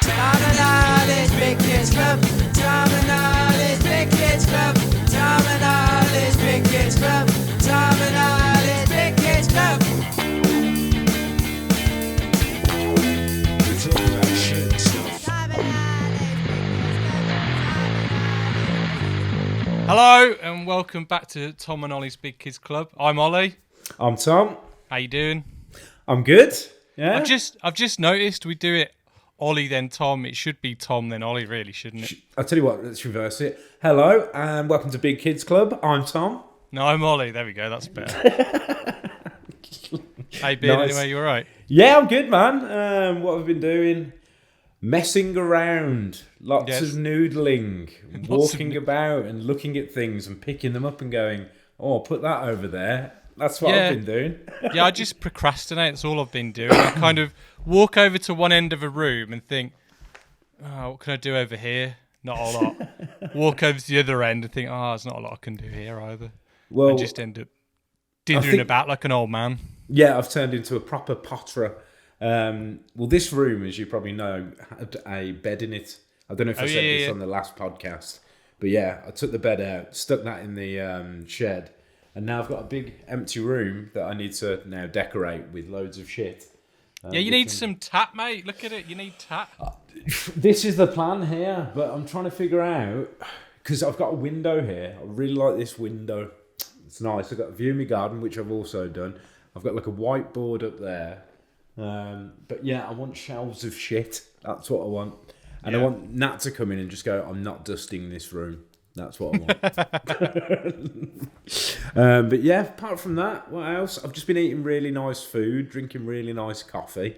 Tom and Ollie's Big Kids Club. Tom and Ollie's Big Kids Club. Tom and Ollie's Big Kids Club. Tom and Ollie's Big Kids Club. It's all about shit and stuff. Hello and welcome back to Tom and Ollie's Big Kids Club. I'm Ollie. I'm Tom. How you doing? I'm good. Yeah. I've just noticed we do it Ollie then Tom. It should be Tom then Ollie, really, shouldn't it? I'll tell you what, let's reverse it. Hello and welcome to Big Kids Club. I'm Tom. No, I'm Ollie. There we go. That's better. Hey, Beard, Nice. anyway, you all right? Yeah, I'm good, man. What have I been doing? Messing around. Lots Yes. of noodling. Lots of walking about and looking at things and picking them up and going, oh, put that over there. That's what Yeah. I've been doing. Yeah, I just procrastinate. That's all I've been doing. I kind of walk over to one end of a room and think, oh, what can I do over here? Not a lot. Walk over to the other end and think, oh, there's not a lot I can do here either. Well, And just end up dithering think- about like an old man. yeah, I've turned into a proper potterer. Well, this room, as you probably know, had a bed in it. I don't know if I said this on the last podcast, but yeah, I took the bed out, stuck that in the shed, and now I've got a big empty room that I need to now decorate with loads of shit. Yeah, you need some tat, mate. Look at it. You need tat. This is the plan here, but I'm trying to figure out, because I've got a window here. I really like this window. It's nice. I've got a view of my garden, which I've also done. I've got like a whiteboard up there. But yeah, I want shelves of shit. That's what I want. And I want Nat to come in and just go, I'm not dusting this room. That's what I want. But yeah, apart from that, what else? I've just been eating really nice food, drinking really nice coffee.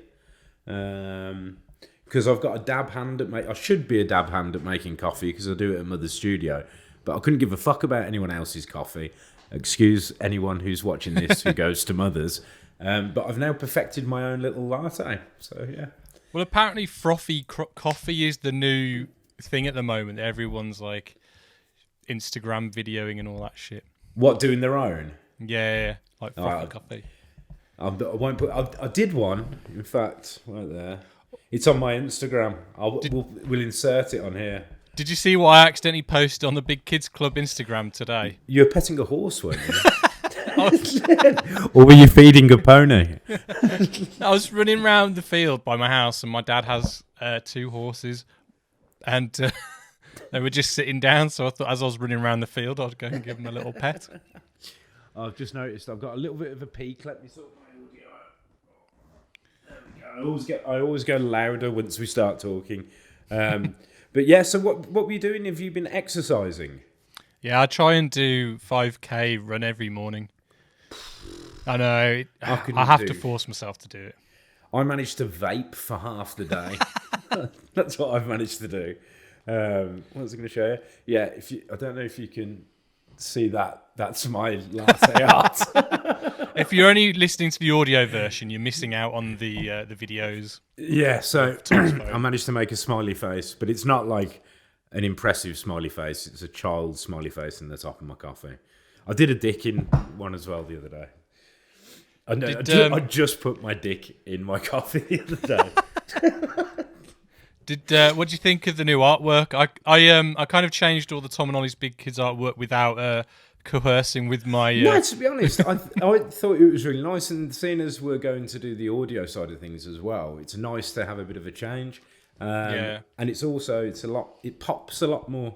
Because I've got a dab hand at I should be a dab hand at making coffee because I do it at Mother's studio. But I couldn't give a fuck about anyone else's coffee. Excuse anyone who's watching this who goes to Mother's. But I've now perfected my own little latte. So yeah. Well, apparently frothy coffee is the new thing at the moment. Everyone's like Instagram videoing and all that shit. What, doing their own? Yeah, like frothy coffee. I won't put. I did one, in fact, right there. It's on my Instagram. We'll insert it on here. Did you see what I accidentally posted on the Big Kids Club Instagram today? You were petting a horse, weren't you? Or were you feeding a pony? I was running around the field by my house, and my dad has 2 horses, and they were just sitting down. So I thought, as I was running around the field, I'd go and give them a little pet. I've just noticed I've got a little bit of a peak. Let me sort my audio out. There we go. I always go louder once we start talking. But yeah, so what were you doing? Have you been exercising? Yeah, I try and do 5k run every morning. I know. I have to force myself to do it. I managed to vape for half the day. That's what I've managed to do. What was I going to show you? Yeah, I don't know if you can see that. That's my latte art. If you're only listening to the audio version, you're missing out on the videos. Yeah, so I managed to make a smiley face, but it's not like an impressive smiley face. It's a child's smiley face in the top of my coffee. I did a dick in one as well the other day. I just put my dick in my coffee the other day. What do you think of the new artwork? I kind of changed all the Tom and Ollie's Big Kids artwork without coercing with my. No, to be honest, I thought it was really nice, and seeing as we're going to do the audio side of things as well, it's nice to have a bit of a change. And it's a lot. It pops a lot more.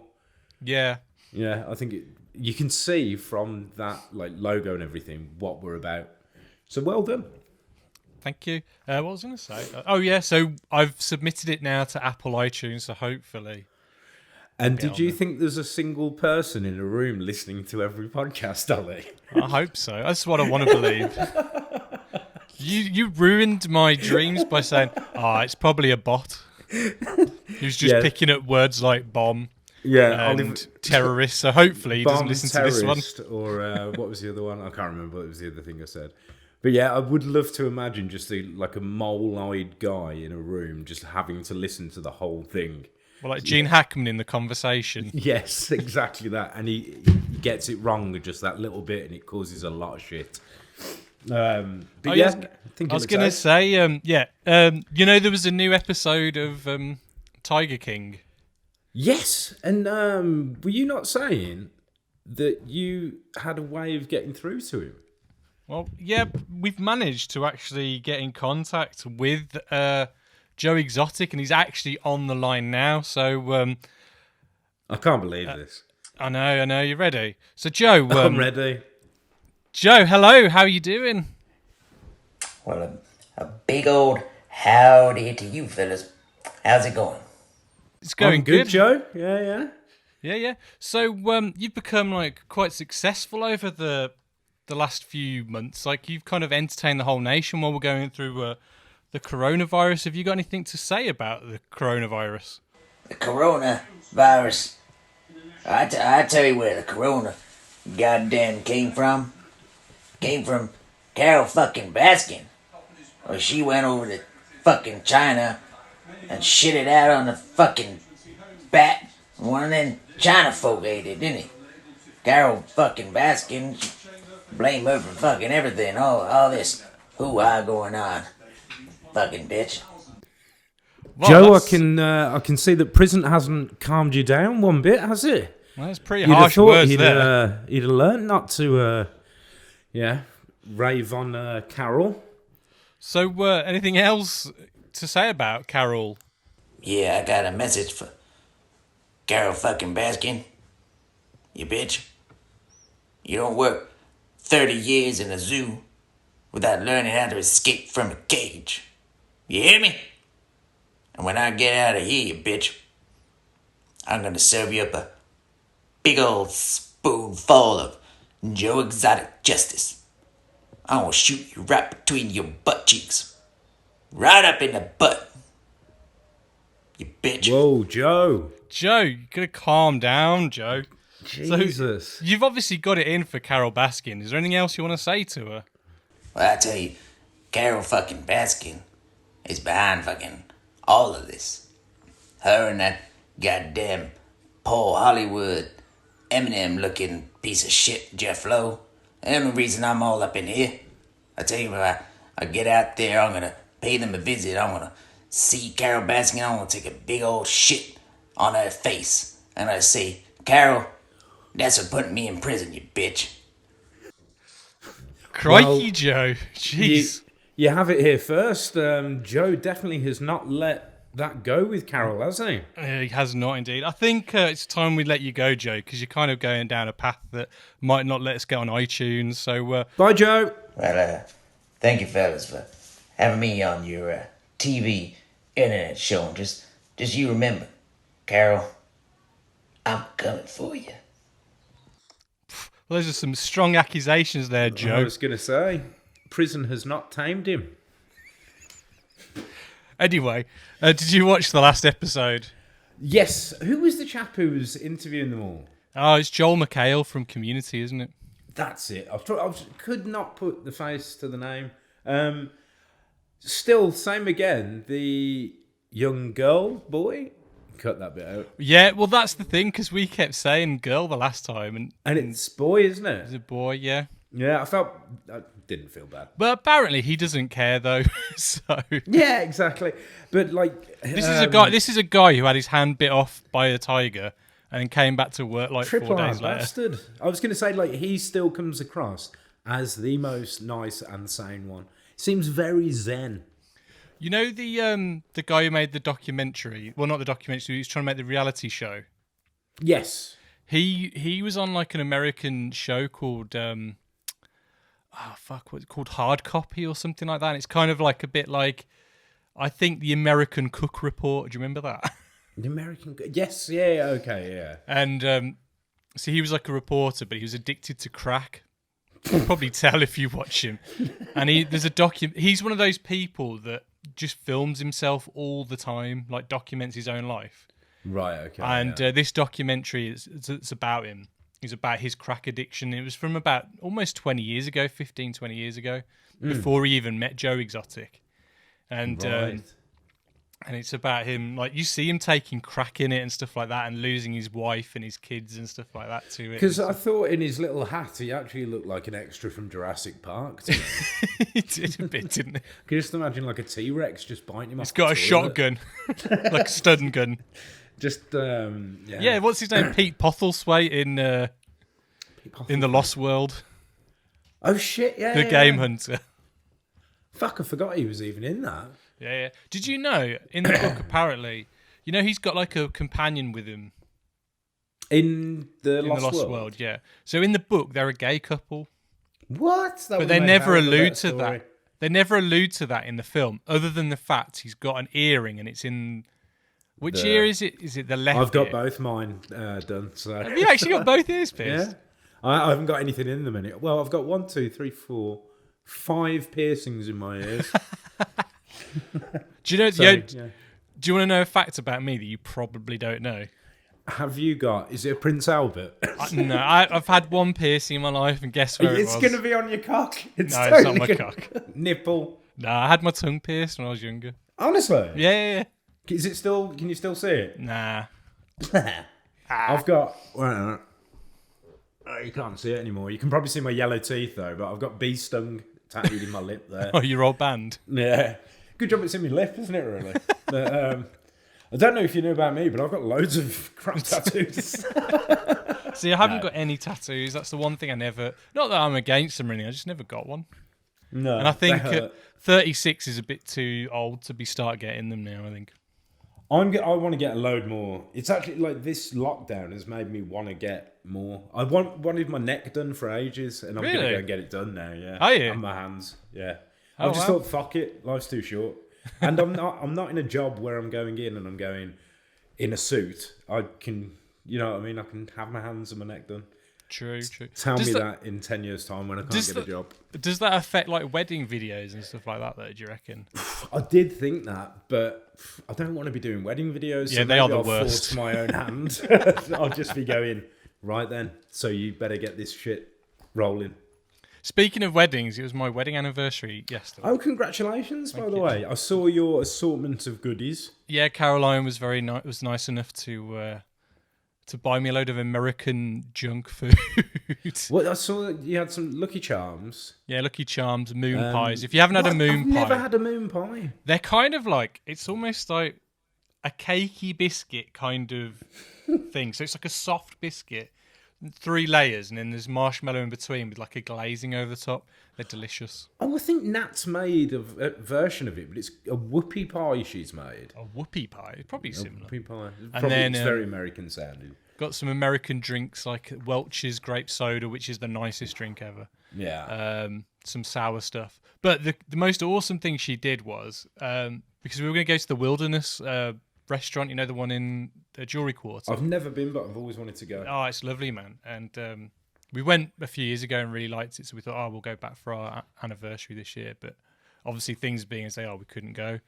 Yeah. Yeah, I think you can see from that like logo and everything what we're about. So well done. Thank you. What was I going to say? Oh yeah, so I've submitted it now to Apple iTunes, so hopefully. And did you think there's a single person in a room listening to every podcast, Ollie? I hope so. That's what I want to believe. You ruined my dreams by saying, it's probably a bot who's just picking up words like bomb and terrorist. So hopefully he doesn't listen to this one. Or what was the other one? I can't remember what was the other thing I said. But yeah, I would love to imagine just like a mole-eyed guy in a room just having to listen to the whole thing. Well, like Gene Hackman in The Conversation. Yes, exactly that. And he gets it wrong with just that little bit, and it causes a lot of shit. I was going to say, there was a new episode of Tiger King. Yes, and were you not saying that you had a way of getting through to him? Well, yeah, we've managed to actually get in contact with Joe Exotic, and he's actually on the line now. So I can't believe this. I know. You ready? So Joe, I'm ready. Joe, hello. How are you doing? Well, a big old howdy to you fellas. How's it going? It's going good, Joe. Yeah. So you've become like quite successful over the last few months. Like you've kind of entertained the whole nation while we're going through the coronavirus. Have you got anything to say about the coronavirus? The coronavirus. I tell you where the corona goddamn came from. Came from Carol fucking Baskin. Or she went over to fucking China and shit it out on the fucking bat. One of them China folk ate it, didn't he? Carol fucking Baskin. Blame her for fucking everything. All this hoo-ha going on. Fucking bitch. Well, Joe, I can see that prison hasn't calmed you down one bit, has it? Well, that's pretty harsh words there. You'd have learned not to, rave on Carol. So, anything else to say about Carol? Yeah, I got a message for Carol fucking Baskin. You bitch. You don't work 30 years in a zoo without learning how to escape from a cage. You hear me? And when I get out of here, you bitch, I'm gonna serve you up a big old spoonful of Joe Exotic justice. I'm gonna shoot you right between your butt cheeks. Right up in the butt. You bitch. Whoa, Joe. Joe, you gotta calm down, Joe. Jesus. So, you've obviously got it in for Carol Baskin. Is there anything else you want to say to her? Well, I tell you, Carol fucking Baskin is behind fucking all of this. Her and that goddamn Paul Hollywood, Eminem-looking piece of shit, Jeff Lowe. The only reason I'm all up in here. I tell you, when I get out there, I'm gonna pay them a visit. I'm gonna see Carol Baskin. I'm gonna take a big old shit on her face. And I say, Carol, that's for putting me in prison, you bitch. Crikey, Well, Joe. Jeez. You have it here first. Joe definitely has not let that go with Carol, has he? He has not indeed. I think it's time we let you go, Joe, because you're kind of going down a path that might not let us get on iTunes. So, Bye, Joe. Well, thank you fellas for having me on your TV internet show. And just you remember, Carol, I'm coming for you. well, those are some strong accusations there, Joe. I was going to say, prison has not tamed him. Anyway, did you watch the last episode? Yes. Who was the chap who was interviewing them all? Oh, it's Joel McHale from Community, isn't it? That's it. I could not put the face to the name. Still, same again. The young boy. Cut that bit out. Yeah, well, that's the thing, because we kept saying girl the last time. And it's boy, isn't it? It's a boy, yeah. Yeah, I didn't feel bad. But apparently he doesn't care, though. So yeah, exactly. But like, this is a guy who had his hand bit off by a tiger and came back to work like 4 days later. Bastard. I was going to say, like, he still comes across as the most nice and sane one. Seems very zen. You know the guy who made the documentary? Well, not the documentary. He was trying to make the reality show. Yes. He was on like an American show called what's it called? Hard Copy or something like that. And it's kind of like a bit like, I think, the American Cook Report. Do you remember that? The American... Yes, yeah, okay, yeah. And so he was like a reporter, but he was addicted to crack. You can probably tell if you watch him. And he's one of those people that just films himself all the time, like documents his own life. Right, okay. And this documentary it's about him. It's about his crack addiction. It was from about almost 20 years ago, 15, 20 years ago, before he even met Joe Exotic. And right. And it's about him, like, you see him taking crack in it and stuff like that, and losing his wife and his kids and stuff like that to it. Because I thought in his little hat, he actually looked like an extra from Jurassic Park. He did a bit, didn't he? Can you just imagine like a T-Rex just biting him off? He's got a shotgun, like a stun gun. Just, Yeah, what's his name? Pete Postlethwaite in The Lost World. Oh, shit, yeah. The game hunter. Fuck, I forgot he was even in that. Yeah. Did you know, in the book, apparently, he's got like a companion with him. In the Lost World, yeah. So in the book, they're a gay couple. What? But they never allude to that. They never allude to that in the film, other than the fact he's got an earring and it's in... Which ear is it? Is it the left I've got ear? both mine done. So. Have you actually got both ears pierced? Yeah. I haven't got anything in them anymore. Well, I've got 1, 2, 3, 4, 5 piercings in my ears. Do you know? So, Do you want to know a fact about me that you probably don't know? Have you got? Is it a Prince Albert? No, I've had one piercing in my life, and guess where It's it was? going to be on your cock. No, it's not my cock. Nipple. No, I had my tongue pierced when I was younger. Honestly? Yeah. Is it still? Can you still see it? Nah. I've got. Well, you can't see it anymore. You can probably see my yellow teeth though. But I've got bee stung tattooed in my lip there. Oh, your old band. Yeah. Good job it's in my lip, isn't it? Really. But, I don't know if you knew about me, but I've got loads of crap tattoos. See, I haven't got any tattoos. That's the one thing I never... Not that I'm against them or anything, I just never got one. No. And I think 36 is a bit too old to start getting them now, I think. I want to get a load more. It's actually like this lockdown has made me want to get more. I wanted my neck done for ages, and I'm going to go and get it done now, yeah. Are you? On my hands, yeah. Oh, I just thought, fuck it, life's too short. And I'm not in a job where I'm going in and I'm going in a suit. I can, you know what I mean? I can have my hands and my neck done. True. Tell me that in 10 years' time when I can't get a job. Does that affect like wedding videos and stuff like that, though, do you reckon? I did think that, but I don't want to be doing wedding videos. Yeah, so they are the I'll worst. Force my own hand. I'll just be going, right then, so you better get this shit rolling. Speaking of weddings, it was my wedding anniversary yesterday. Oh, congratulations, by the way. I saw your assortment of goodies. Yeah, Caroline was was nice enough to buy me a load of American junk food. Well, I saw that you had some Lucky Charms. Yeah, Lucky Charms, moon pies. If you haven't had a moon I've pie... never had a moon pie. They're kind of like... It's almost like a cakey biscuit kind of thing. So it's like a soft biscuit, 3 layers, and then there's marshmallow in between with like a glazing over the top. They're delicious. Oh, I think Nat's made a version of it, but it's a whoopie pie she's made. A whoopie pie? Probably similar. Whoopie pie. And then, it's very American sounding. Got some American drinks like Welch's grape soda, which is the nicest drink ever. Yeah. Some sour stuff. But the most awesome thing she did was, because we were going to go to the Wilderness restaurant, you know, the one in the Jewelry Quarter. I've never been, but I've always wanted to go. Oh, it's lovely, man. And we went a few years ago and really liked it, so we thought, we'll go back for our anniversary this year. But obviously things being as they are, we couldn't go.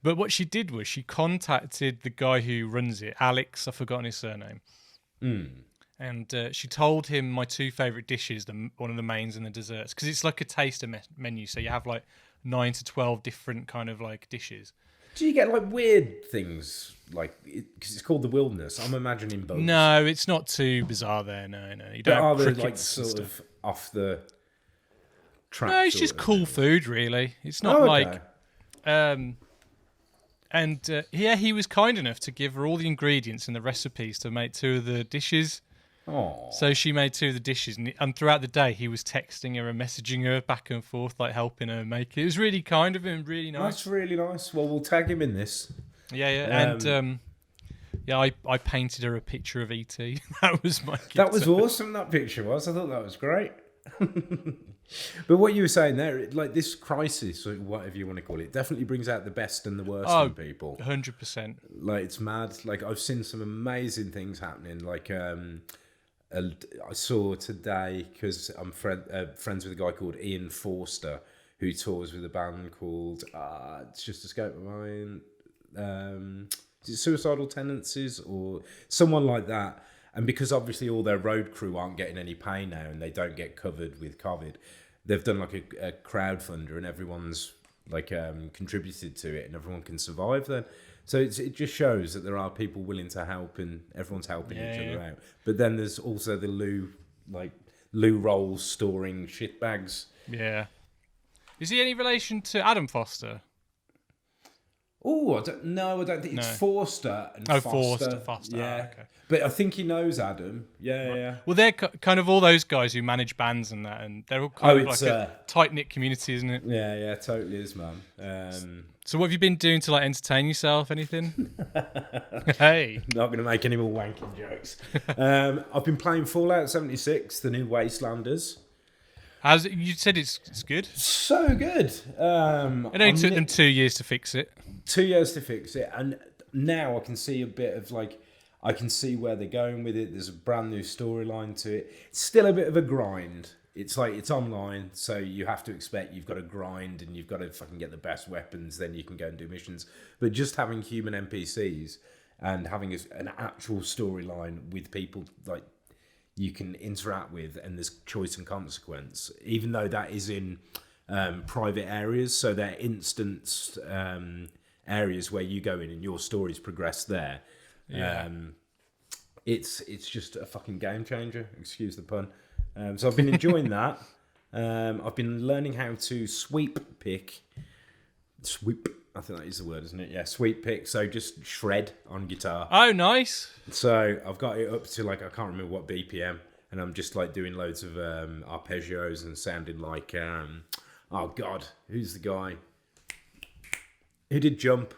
But what she did was she contacted the guy who runs it, Alex, I've forgotten his surname. And she told him my 2 favourite dishes, one of the mains and the desserts, because it's like a taster menu, so you have like 9 to 12 different kind of like dishes. Do you get like weird things, like because it's called the Wilderness? I'm imagining bugs. No, it's not too bizarre there. No, you don't. Are have they like sort of off the track? No, it's just cool food, really. It's not like, he was kind enough to give her all the ingredients and the recipes to make 2 of the dishes. Oh. So she made 2 of the dishes, and throughout the day he was texting her and messaging her back and forth, like helping her make it. It was really kind of him, really nice. That's really nice. Well, we'll tag him in this. Yeah, and I painted her a picture of E.T. That was my gift. That was awesome. That picture was. I thought that was great. But what you were saying there, like this crisis, or whatever you want to call it, definitely brings out the best and the worst in people. 100%. Like it's mad. Like I've seen some amazing things happening. Like I saw today, because I'm friends with a guy called Ian Forster, who tours with a band called it's just escaped my mind. Is it Suicidal Tendencies or someone like that? And because obviously all their road crew aren't getting any pay now and they don't get covered with COVID, they've done like a crowdfunder and everyone's contributed to it, and everyone can survive then. So it just shows that there are people willing to help, and everyone's helping each other out. But then there's also the loo rolls storing shitbags. Yeah. Is he any relation to Adam Foster? Oh, I don't think it's Forster and Foster. Foster. Yeah, Okay. But I think he knows Adam. Yeah. Well, they're kind of all those guys who manage bands and that, and they're all kind of like a tight-knit community, isn't it? Yeah, totally is, man. So what have you been doing to like entertain yourself? Anything? Hey. Not going to make any more wanking jokes. I've been playing Fallout 76, the new Wastelanders. How's it? You said it's good. So good. It only took them 2 years to fix it. 2 years to fix it, and now I can see a bit of I can see where they're going with it. There's a brand new storyline to it. It's still a bit of a grind. It's online, so you have to expect you've got to grind and you've got to fucking get the best weapons, then you can go and do missions. But just having human NPCs and having an actual storyline with people you can interact with, and there's choice and consequence, even though that is in private areas, so they're instanced areas where you go in and your stories progress there. Yeah. It's just a fucking game changer, excuse the pun. So I've been enjoying that. I've been learning how to sweep, I think that is the word, isn't it? Yeah, sweep pick. So just shred on guitar. Oh, nice. So I've got it up to I can't remember what BPM, and I'm just doing loads of arpeggios and sounding like oh God, who's the guy who did Jump?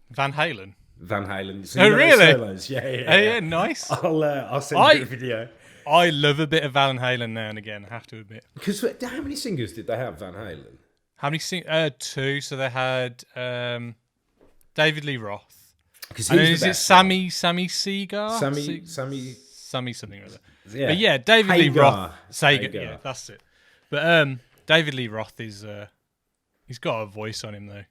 Van Halen. So oh really? Solos. Yeah. Oh, yeah, nice. I'll send you a video. I love a bit of Van Halen now and again, I have to admit. Because how many singers did they have, Van Halen? How many two? So they had David Lee Roth. And is it Sammy Segar? Sammy something or other. Yeah. But yeah, David Lee Roth. Segar. Yeah, that's it. But David Lee Roth is he's got a voice on him though.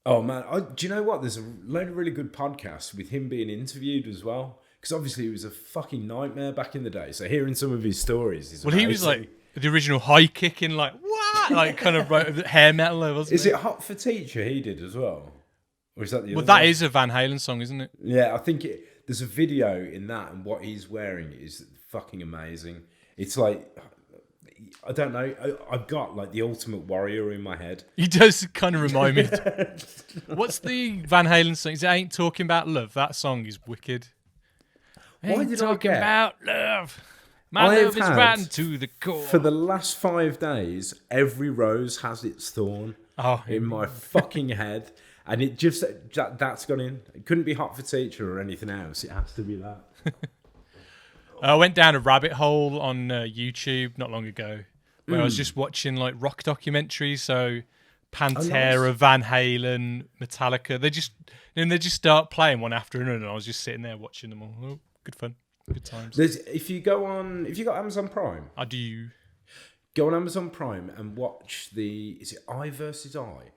Oh man, do you know what? There's a load of really good podcasts with him being interviewed as well. Because obviously he was a fucking nightmare back in the day. So hearing some of his stories is amazing. He was like the original high kicking, what? Kind of hair metal, wasn't it? Is it Hot for Teacher he did as well? Or is that the other that one? is a Van Halen song, isn't it? Yeah, I think there's a video in that, and what he's wearing is fucking amazing. It's I don't know. I've got the Ultimate Warrior in my head. He does kind of remind me. What's the Van Halen song? Is it Ain't Talking About Love? That song is wicked. Why did I get about love? My love is rotten to the core. For the last 5 days, every rose has its thorn in my fucking head. And it just, that's gone in. It couldn't be Hot for Teacher or anything else. It has to be that. I went down a rabbit hole on YouTube not long ago where I was just watching rock documentaries. So Pantera, Van Halen, Metallica. They just start playing one after another, and I was just sitting there watching them all. Oh, good fun, good times. If you got Amazon Prime, I do. Go on Amazon Prime and watch is it I versus I?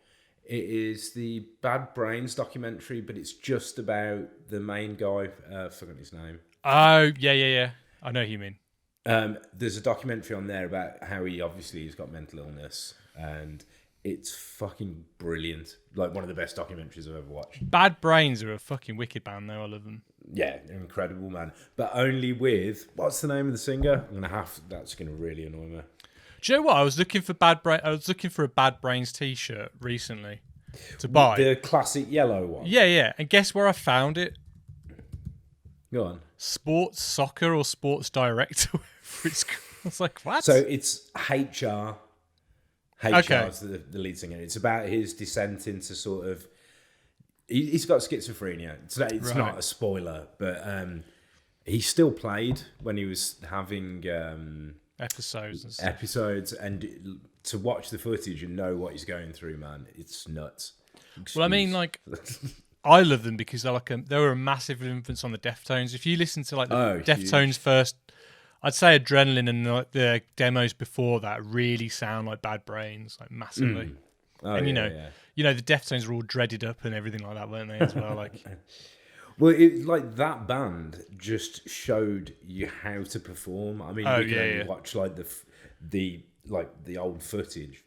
It is the Bad Brains documentary, but it's just about the main guy. Forgot his name. Oh, yeah. I know who you mean. There's a documentary on there about how he obviously has got mental illness, and it's fucking brilliant. One of the best documentaries I've ever watched. Bad Brains are a fucking wicked band, though. I love them. Yeah, they're incredible, man. But only with, what's the name of the singer? That's going to really annoy me. Do you know what? I was looking for a Bad Brains t-shirt recently to buy. The classic yellow one? Yeah. And guess where I found it? Go on. Sports Soccer or Sports Direct. I was like, what? So it's HR. HR's the lead singer. It's about his descent into sort of... He's got schizophrenia. It's not a spoiler, but he still played when he was having... episodes, and to watch the footage and know what he's going through, man, it's nuts. Well, I mean, I love them because they were a massive influence on the Deftones. If you listen to the Deftones first, I'd say Adrenaline and the demos before that really sound like Bad Brains, massively. And the Deftones were all dreaded up and everything like that, weren't they? As well, Well, that band just showed you how to perform. I mean, you can only watch the old footage,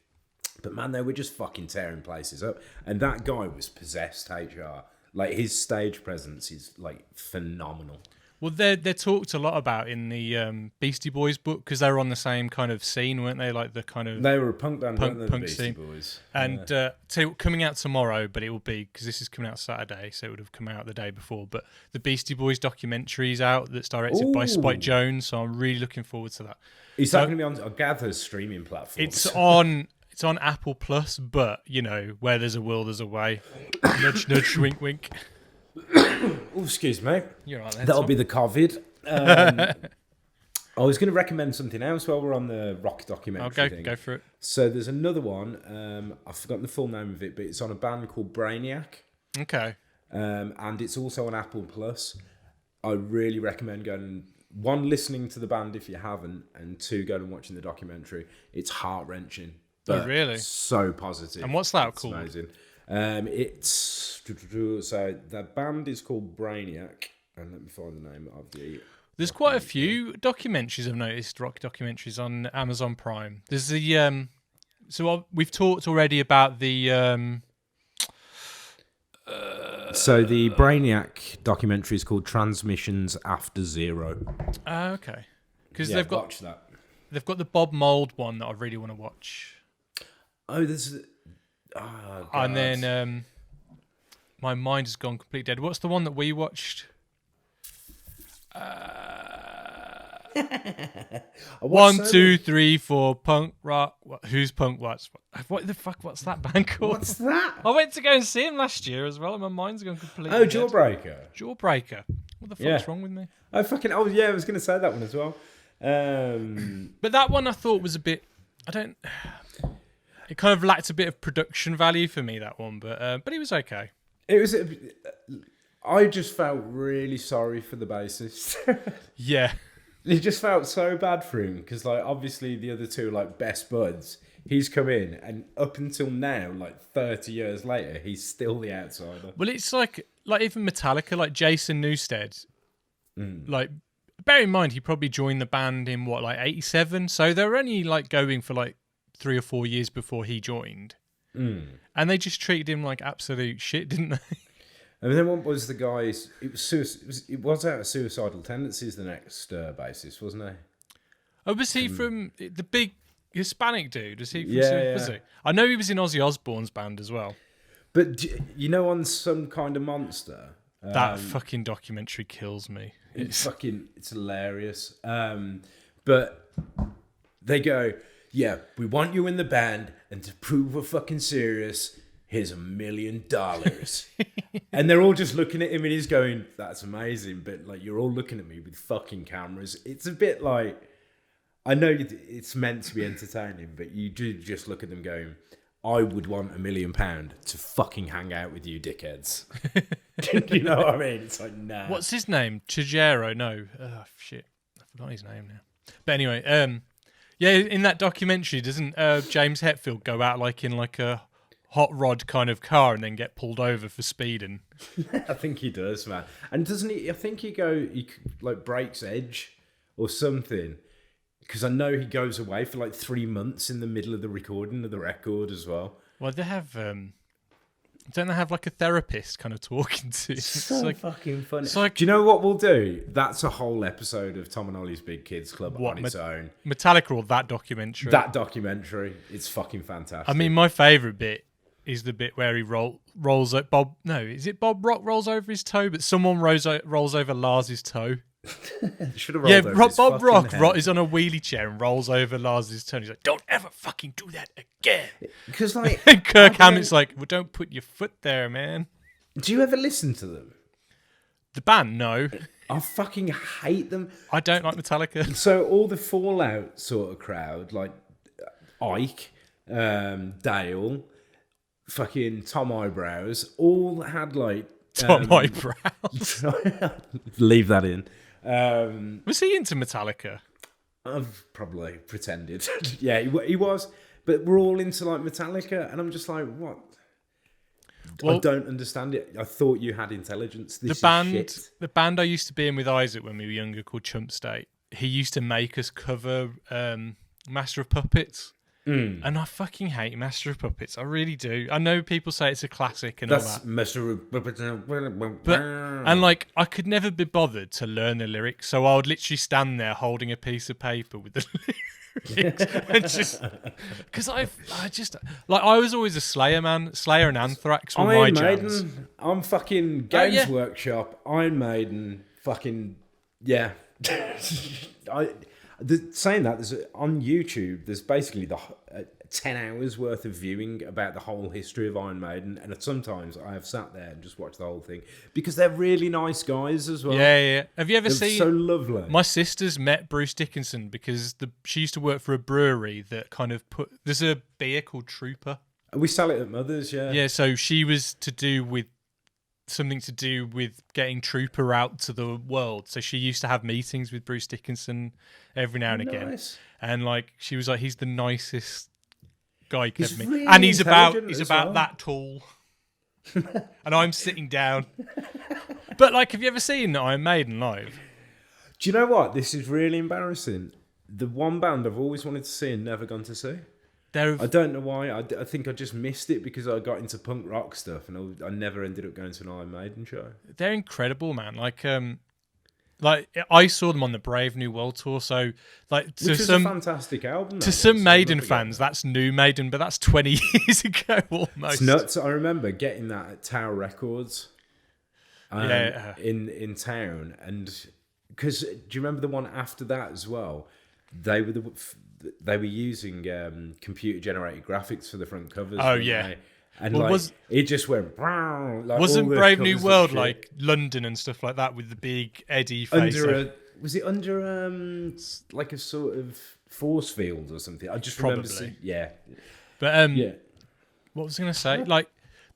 But man, they were just fucking tearing places up. And that guy was possessed, HR. Like, his stage presence is, like, phenomenal. Well, they're talked a lot about in the Beastie Boys book, because they were on the same kind of scene, weren't they? Like the kind of... They were a punk band, weren't they, the Beastie scene. Boys? And coming out tomorrow, but it will be, because this is coming out Saturday, so it would have come out the day before, but the Beastie Boys documentary is out that's directed by Spike Jonze, so I'm really looking forward to that. Is that going to be on, I gather, streaming platforms? It's on Apple Plus, but, you know, where there's a will, there's a way. Nudge, nudge, wink, wink. Oh, excuse me. You're right there, That'll Tom. be the COVID. I was going to recommend something else while we're on the rock documentary thing. Go for it. So there's another one. I've forgotten the full name of it, but it's on a band called Brainiac. Okay. And it's also on Apple Plus. I really recommend going, one, listening to the band if you haven't, and two, going and watching the documentary. It's heart-wrenching. Oh, really? So positive. And what's that called? Amazing. It's so the band is called Brainiac, and let me find the name of the. There's quite a few documentaries I've noticed, rock documentaries on Amazon Prime. There's the we've talked already about the. So the Brainiac documentary is called Transmissions After Zero. Okay, because Watch that. They've got the Bob Mould one that I really want to watch. Oh, there's. Oh, and then my mind has gone completely dead. What's the one that we watched? 1, 2, 3, 4, punk rock. Who's punk? What the fuck? What's that band called? What's that? I went to go and see him last year as well, and my mind's gone completely. Oh, dead. Jawbreaker. What the fuck's wrong with me? I was going to say that one as well. But that one I thought was a bit. It kind of lacked a bit of production value for me, that one, but it was okay. It was. I just felt really sorry for the bassist. Yeah. It just felt so bad for him because, like, obviously the other two, like, best buds. He's come in, and up until now, like 30 years later, he's still the outsider. Well, it's like even Metallica, like Jason Newsted. Like, bear in mind, he probably joined the band in like 87, so they were only like going for like 3 or 4 years before he joined, and they just treated him like absolute shit, didn't they? And then what was the guy's? It was out of Suicidal Tendencies. The next bassist, wasn't he? Oh, was he from the big Hispanic dude? Was he from Yeah. he? I know he was in Ozzy Osbourne's band as well. But you know, on Some Kind of Monster, that fucking documentary kills me. It's hilarious. But they go, yeah, we want you in the band, and to prove we're fucking serious, here's $1 million. And they're all just looking at him, and he's going, that's amazing, but like, you're all looking at me with fucking cameras. It's a bit like, I know it's meant to be entertaining, but you do just look at them going, I would want $1 million to fucking hang out with you dickheads. You know what I mean? It's like, nah. What's his name? Chijero? No. Oh, shit. I forgot his name now. But anyway, yeah, in that documentary, doesn't James Hetfield go out like in like a hot rod kind of car and then get pulled over for speeding? I think he does, man. And doesn't he? I think he like breaks edge or something. Because I know he goes away for like 3 months in the middle of the recording of the record as well. Well, they have. Don't they have like a therapist kind of talking to? It's so like, fucking funny. It's like, do you know what we'll do? That's a whole episode of Tom and Ollie's Big Kids Club on its own. Metallica or that documentary? That documentary. It's fucking fantastic. I mean, my favourite bit is the bit where he rolls up Bob. No, is it Bob Rock rolls over his toe? But someone rolls over Lars's toe. Should have rolled over his Bob Rock head. is on a wheelie chair and rolls over Lars's toe. He's like, "Don't ever fucking do that again." Because like, and Kirk Hammett's like, "Well, don't put your foot there, man." Do you ever listen to them? The band, no. I fucking hate them. I don't like Metallica. So all the Fallout sort of crowd, like Ike, Dale, fucking Tom Eyebrows, all had like Tom Eyebrows. Leave that in. Was he into Metallica? I've probably pretended. Yeah, he was. But we're all into like Metallica, and I'm just like, what? Well, I don't understand it. I thought you had intelligence. The band I used to be in with Isaac when we were younger, called Chump State. He used to make us cover Master of Puppets. And I fucking hate Master of Puppets. I really do. I know people say it's a classic and all that. Master of Puppets. And like, I could never be bothered to learn the lyrics, so I would literally stand there holding a piece of paper with the lyrics, and just because I was always a Slayer man. Slayer and Anthrax were my jams. Maiden. I'm fucking Games Workshop. Iron Maiden. Fucking yeah. Saying that, on YouTube, there's basically 10 hours worth of viewing about the whole history of Iron Maiden, and sometimes I have sat there and just watched the whole thing because they're really nice guys as well. Yeah. Have you ever seen? So lovely. My sister's met Bruce Dickinson because she used to work for a brewery that kind of there's a beer called Trooper. We sell it at Mother's, yeah. Yeah, so she was something to do with getting Trooper out to the world. So she used to have meetings with Bruce Dickinson every now and again. And like she was like, he's the nicest guy you could ever meet. Really and he's about well. that tall. And I'm sitting down. But like, have you ever seen Iron Maiden live? Do you know what? This is really embarrassing. The one band I've always wanted to see and never gone to see. I don't know why. I think I just missed it because I got into punk rock stuff and I never ended up going to an Iron Maiden show. They're incredible, man. Like I saw them on the Brave New World tour. So like, which is a fantastic album. To some Maiden fans, that's new Maiden, but that's 20 years ago almost. It's nuts. I remember getting that at Tower Records. In town, and because do you remember the one after that as well? They were using computer generated graphics for the front covers. Oh yeah, and it just went. Like wasn't Brave New World like London and stuff like that with the big Eddie face? Was it under like a sort of force field or something? I just remember seeing, yeah. But what was I going to say? Like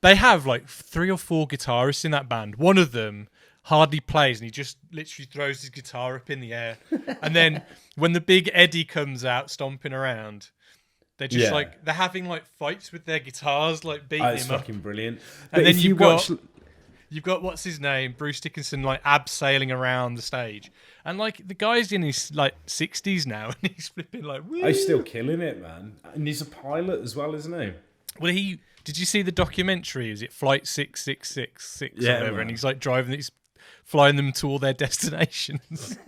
they have like 3 or 4 guitarists in that band. One of them hardly plays and he just literally throws his guitar up in the air. And then when the big Eddie comes out stomping around, they're just like, they're having like fights with their guitars, like beating him up. It's fucking brilliant. And then you've got what's his name, Bruce Dickinson, like abseiling around the stage. And like the guy's in his like 60s now and he's flipping like, woo. He's still killing it, man. And he's a pilot as well, isn't he? Well, did you see the documentary? Is it Flight 6666 or whatever? Man. And he's like he's flying them to all their destinations.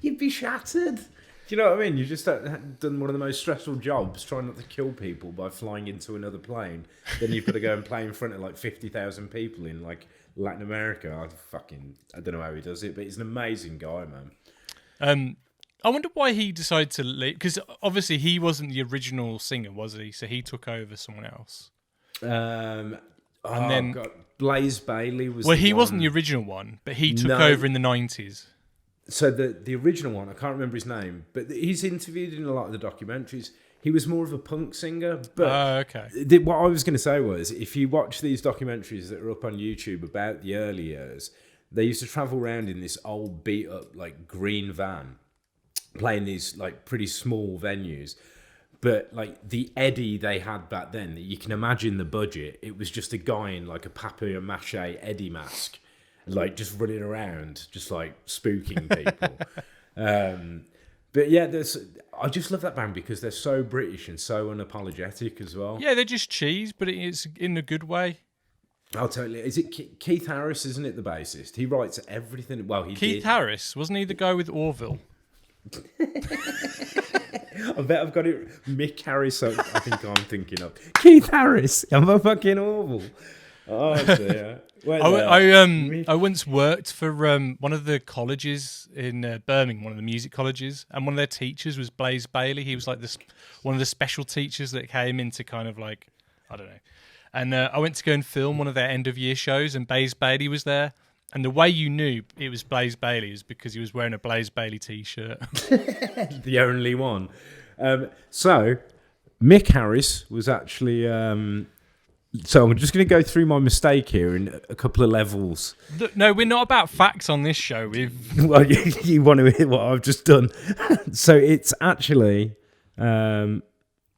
You'd be shattered. Do you know what I mean? You just done one of the most stressful jobs, trying not to kill people by flying into another plane. Then you've got to go and play in front of like 50,000 people in like Latin America. I don't know how he does it, but he's an amazing guy, man. I wonder why he decided to leave, because obviously he wasn't the original singer, was he? So he took over someone else. And then Blaze Bayley was. Well, he wasn't the original one, but he took over in the 90s. So the original one, I can't remember his name, but he's interviewed in a lot of the documentaries. He was more of a punk singer. But okay. What I was going to say was, if you watch these documentaries that are up on YouTube about the early years, they used to travel around in this old beat up like green van, playing these like pretty small venues. But like the Eddie they had back then, you can imagine the budget. It was just a guy in like a papier-mâché Eddie mask, like just running around, just like spooking people. But yeah, I just love that band because they're so British and so unapologetic as well. Yeah, they're just cheese, but it's in a good way. I'll tell you. Is it Keith Harris, isn't it, the bassist? He writes everything. Well, Keith Harris, wasn't he the guy with Orville? I bet I've got it. Mick Harris, I think I'm thinking of. Keith Harris. I'm a fucking awful. Oh, dear. I once worked for one of the colleges in Birmingham, one of the music colleges, and one of their teachers was Blaze Bayley. He was like one of the special teachers that came into kind of like, I don't know. And I went to go and film one of their end of year shows, and Blaze Bayley was there. And the way you knew it was Blaze Bayley is because he was wearing a Blaze Bayley t-shirt. The only one. So, Mick Harris was actually... so I'm just going to go through my mistake here in a couple of levels. No, we're not about facts on this show. Well, you want to hear what I've just done. So it's actually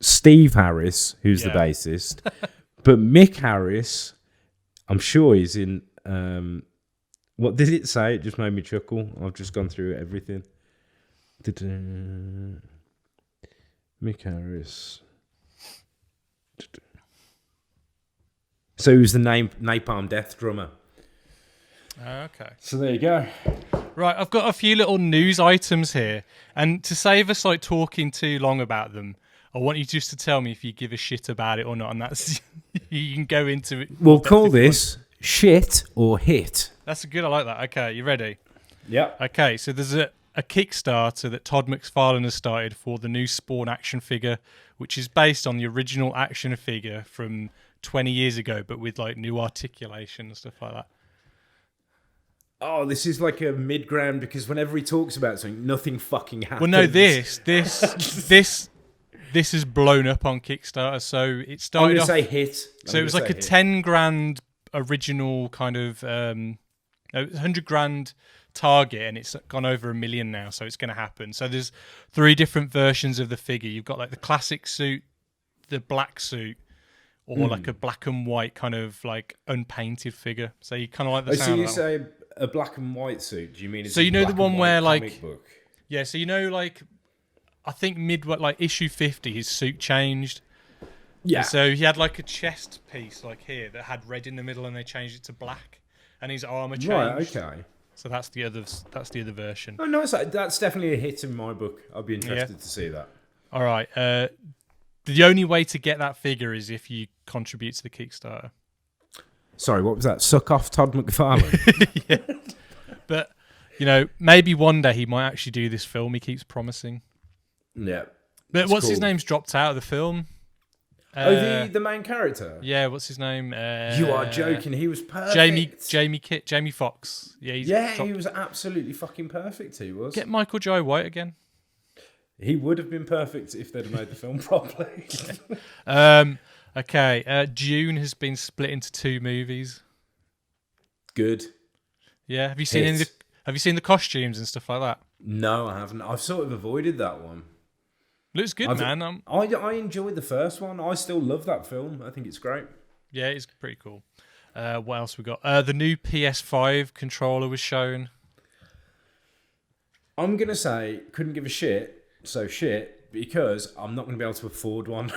Steve Harris, who's the bassist. But Mick Harris, I'm sure he's in... what did it say? It just made me chuckle. I've just gone through everything. Mick Harris. So he was the Napalm Death drummer. Okay. So there you go. Right, I've got a few little news items here, and to save us like talking too long about them, I want you just to tell me if you give a shit about it or not, and that's you can go into it. We'll call this shit or hit. That's good. I like that. Okay, you ready? Yeah. Okay, so there's a Kickstarter that Todd McFarlane has started for the new Spawn action figure, which is based on the original action figure from 20 years ago, but with like new articulation and stuff like that. Oh, this is like a mid-ground because whenever he talks about something, nothing fucking happens. Well, no, this is blown up on Kickstarter. So it started off. I'm going to say hit. So it was like a 10 grand original kind of 100 grand target, and it's gone over $1 million now. So it's going to happen. So there's 3 different versions of the figure. You've got like the classic suit, the black suit, or like a black and white kind of like unpainted figure. So you kind of like the sound. So you of that say one. A black and white suit? Do you mean it's so you know the one where like book? Yeah, so you know like I think like issue 50 his suit changed. Yeah. So he had like a chest piece like here that had red in the middle, and they changed it to black, and his armor changed. Right. Okay. So that's the other version. Oh no, that's definitely a hit in my book. I'd be interested to see that. All right. The only way to get that figure is if you contribute to the Kickstarter. Sorry, what was that? Suck off Todd McFarlane. Yeah. But, you know, maybe one day he might actually do this film he keeps promising. Yeah. But what's his name's dropped out of the film? The main character? Yeah, what's his name? You are joking. He was perfect. Jamie Foxx. Yeah, he was absolutely fucking perfect, he was. Get Michael Jai White again. He would have been perfect if they'd have made the film properly. Okay, Dune has been split into 2 movies. Good. Yeah, have you seen the costumes and stuff like that? No, I haven't. I've sort of avoided that one. Looks good, man. I enjoyed the first one. I still love that film. I think it's great. Yeah, it's pretty cool. What else we got? The new PS5 controller was shown. I'm gonna say couldn't give a shit. So shit, because I'm not going to be able to afford one.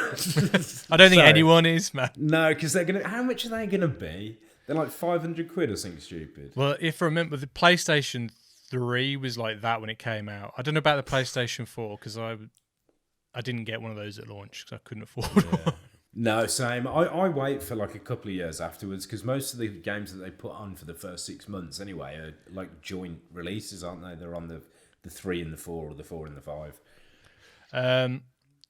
I don't think anyone is, man. No, because they're going to... How much are they going to be? They're like 500 quid or something stupid. Well, if I remember, the PlayStation 3 was like that when it came out. I don't know about the PlayStation 4, because I didn't get one of those at launch, because I couldn't afford one. No, same. I wait for like a couple of years afterwards, because most of the games that they put on for the first 6 months anyway are like joint releases, aren't they? They're on the 3 and the 4 or the 4 and the 5.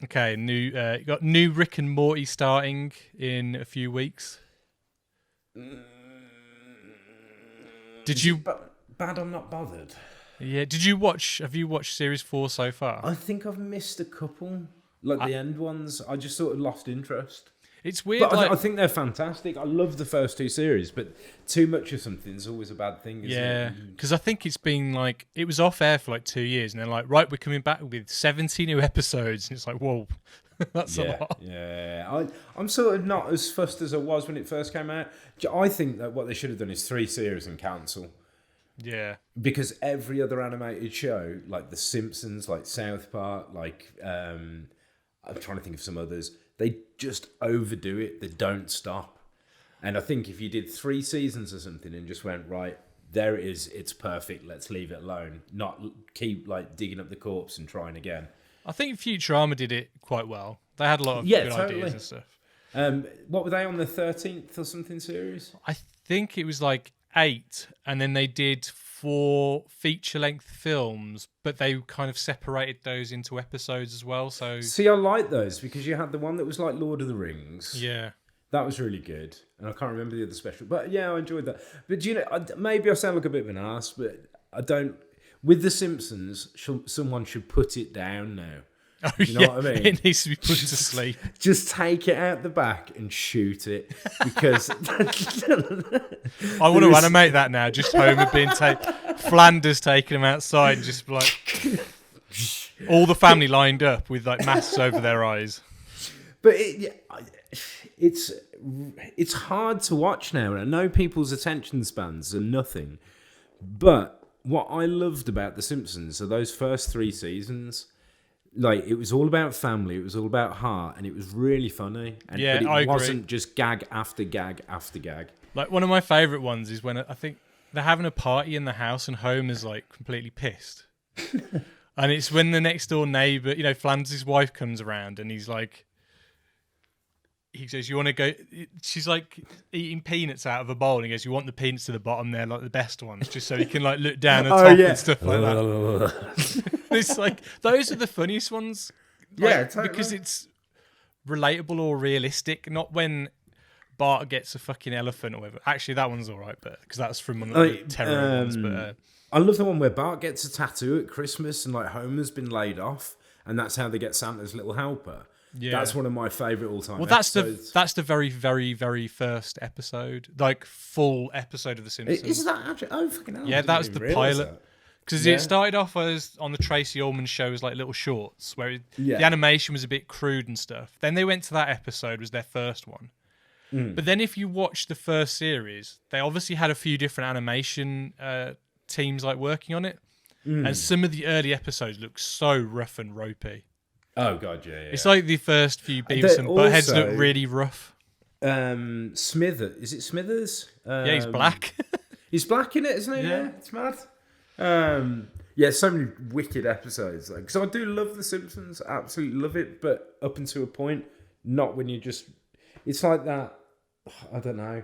Okay, you got new Rick and Morty starting in a few weeks. Did you bad? I'm not bothered. Yeah. Have you watched series 4 so far? I think I've missed a couple, like the end ones. I just sort of lost interest. It's weird. But I think they're fantastic. I love the first 2 series, but too much of something is always a bad thing, isn't it? Because I think it's been like... It was off air for like 2 years, and they're like, right, we're coming back with 70 new episodes. And it's like, whoa, that's a lot. Yeah, I'm sort of not as fussed as I was when it first came out. I think that what they should have done is 3 series and cancel. Yeah. Because every other animated show, like The Simpsons, like South Park, like... I'm trying to think of some others... They just overdo it. They don't stop. And I think if you did 3 seasons or something and just went, right, there it is, it's perfect, let's leave it alone. Not keep like digging up the corpse and trying again. I think Futurama did it quite well. They had a lot of good ideas and stuff. What were they on the 13th or something series? I think it was like 8, and then they did 4 feature-length films, but they kind of separated those into episodes as well. So see, I like those because you had the one that was like Lord of the Rings. Yeah, that was really good, and I can't remember the other special. But yeah, I enjoyed that. But do you know, maybe I sound like a bit of an ass, but I don't. With The Simpsons, someone should put it down now. Oh, you know what I mean? It needs to be put to sleep. Just take it out the back and shoot it, because I want to animate that now. Just Homer being Flanders taking him outside, and just like all the family lined up with like masks over their eyes. But it's hard to watch now, and I know people's attention spans are nothing. But what I loved about The Simpsons are those first 3 seasons. like it was all about family, it was all about heart, and it was really funny. And Yeah, but I it agree. wasn't just gag after gag after gag. Like one of my favourite ones is when I think they're having a party in the house and Homer's like completely pissed. And it's when the next door neighbour, Flanders' wife comes around and he's like, he says, "You want to go?" She's like eating peanuts out of a bowl, and he goes, "You want the peanuts to the bottom? They're like the best ones, just so he can like look down the top and stuff like that." It's like those are the funniest ones, Totally. because it's relatable or realistic. Not when Bart gets a fucking elephant or whatever. Actually, that one's all right, but because that's from one of the terror ones. But I love the one where Bart gets a tattoo at Christmas, and like Homer's been laid off, and that's how they get Santa's little helper. yeah, That's one of my favourite all-time. well, episodes. that's the very, very, very first episode, like full episode of The Simpsons. Is that actually? Oh, fucking hell! Yeah, I that was didn't the even realise pilot. that. Because Yeah. it started off as on the Tracy Ullman show as like little shorts where Yeah. the animation was a bit crude and stuff. Then they went to that episode, was their first one. But then if you watch the first series, they obviously had a few different animation teams like working on it. And some of the early episodes look so rough and ropey. Oh god, yeah. It's like the first few Beavis and Buttheads also- look really rough. Smithers. Is it Smithers? Yeah, he's black. He's black in it, isn't he? Yeah. Yeah, it's mad. Yeah, so many wicked episodes. Because I do love The Simpsons, absolutely love it, but up until a point, not when you just. It's like that. I don't know.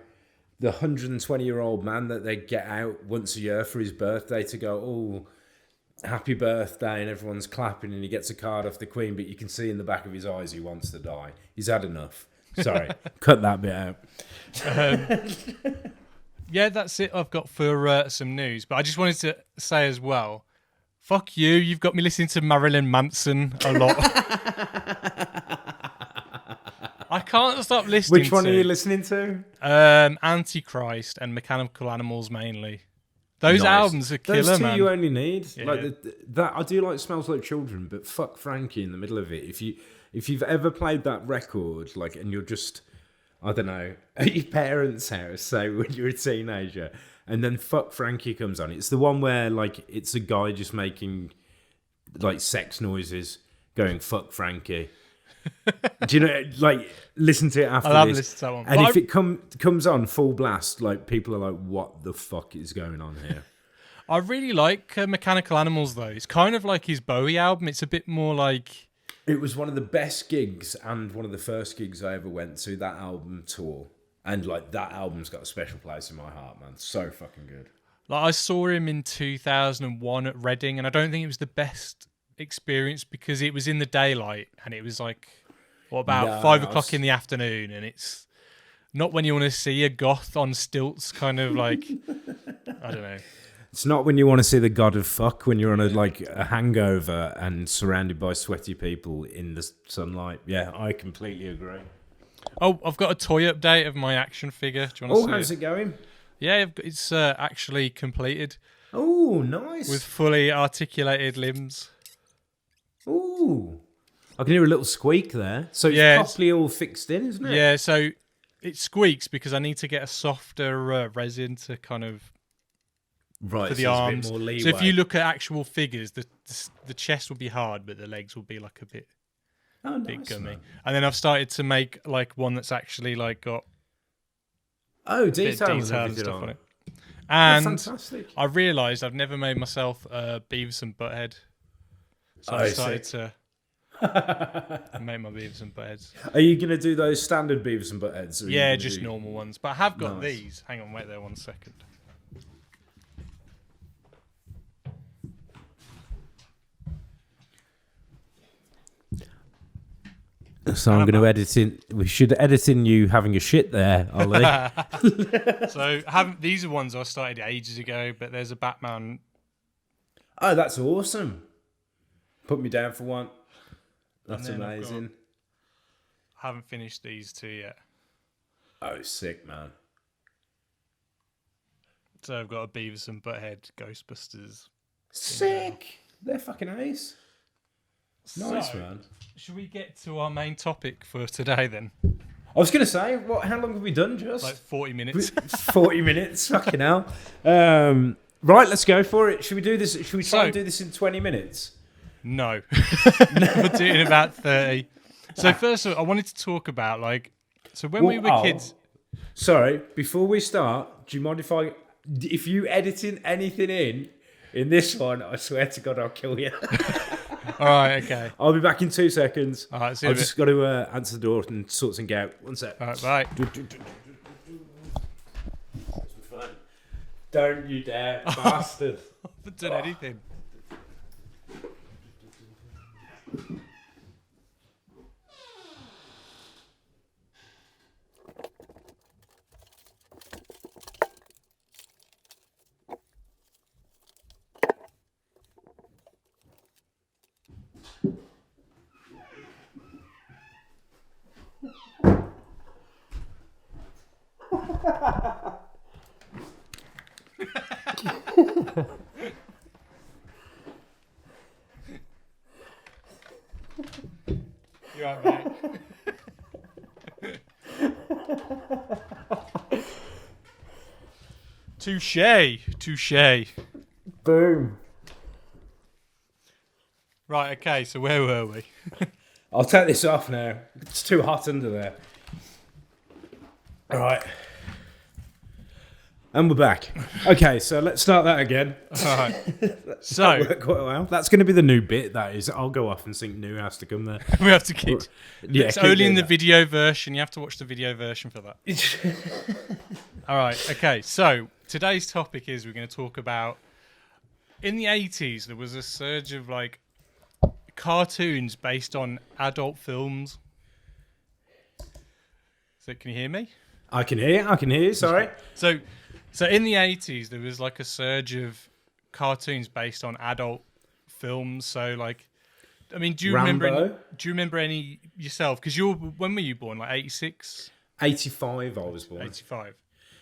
The 120-year-old man that they get out once a year for his birthday to go, "Oh, happy birthday," and everyone's clapping, and he gets a card off the Queen, but you can see in the back of his eyes he wants to die. He's had enough. Sorry, cut that bit out. Yeah, that's it I've got for some news. But I just wanted to say as well, fuck you, you've got me listening to Marilyn Manson a lot. I can't stop listening Which one to are you listening to? Antichrist and Mechanical Animals mainly. Those Nice. albums are killer, Those two man. you only need. Yeah. Like that, I do like Smells Like Children, but fuck Frankie in the middle of it. If you've ever played that record, like, and you're just, I don't know, at your parents' house, say when you're a teenager, and then Fuck Frankie comes on. It's the one where like it's a guy just making like sex noises, going "fuck Frankie." Do you know? Like, listen to it after I'll have this. listened to that one. And But if it comes on full blast, like people are like, "What the fuck is going on here?" I really like Mechanical Animals, though. It's kind of like his Bowie album. It's a bit more like... It was one of the best gigs and one of the first gigs I ever went to, that album tour. And like that album's got a special place in my heart, man. So fucking good. Like I saw him in 2001 at Reading, and I don't think it was the best experience because it was in the daylight, and it was like, what about 5 o'clock in the afternoon, and it's not when you want to see a goth on stilts, kind of like, I don't know. It's not when you want to see the god of fuck, when you're on a hangover and surrounded by sweaty people in the sunlight. Yeah, I completely agree. Oh, I've got a toy update of my action figure. Do you want to see How's it going? Yeah, it's actually completed Oh, nice. with fully articulated limbs. Ooh. I can hear a little squeak there. So it's Yeah, properly all fixed in, isn't it? Yeah, so it squeaks because I need to get a softer resin to kind of Right, for the so there's a arms. bit more leeway. So if you look at actual figures, the chest will be hard, but the legs will be like a bit bit gummy. man. And then I've started to make like one that's actually like got Oh, a bit detail of and detail and everything stuff on on it. And fantastic. I realised I've never made myself a Beavis and Butthead, so I started to make my Beavis and Buttheads. Are you going to do those standard Beavis and Buttheads? or are you Yeah, gonna just do- normal ones. But I have got Nice. these. Hang on, wait there 1 second. So I'm going to edit in. We should edit in you having a shit there, Ollie. So these are ones I started ages ago, but there's a Batman. Oh, that's awesome. Put me down for one. That's And then I've amazing. I haven't finished these two yet. Oh, sick, man. So I've got a Beavis and Butthead Ghostbusters. Sick. They're fucking ace. Nice, So, man. Should we get to our main topic for today then? I was going to say, how long have we done, just? Like 40 minutes. 40 minutes, fucking hell. Right, let's go for it. Should we do this? Should we try and do this in 20 minutes? No. We'll do it in about 30. So first of all, I wanted to talk about, like, so when we were kids... Sorry, before we start, do you mind if you editing anything in this one, I swear to God, I'll kill you. All right, okay. I'll be back in 2 seconds. All right, I've just got to answer the door and sort something out. 1 sec. All right, bye. Don't you dare, bastard. I haven't done anything. You all right, mate? Touche. Boom. Right, okay, so where were we? I'll take this off now. It's too hot under there. All right. And we're back. Okay, so let's start that again. All right. So that worked quite well. That's going to be the new bit. That is. I'll go off and think new has to come there. we have to keep. Yeah, it's keep only in doing the that. video version. You have to watch the video version for that. All right. Okay. So today's topic is we're going to talk about in the 80s there was a surge of like cartoons based on adult films. So can you hear me? I can hear you. Sorry. So in the 80s, there was like a surge of cartoons based on adult films. So like, I mean, do you remember any yourself? Because when were you born? Like 86? 85 I was born. 85.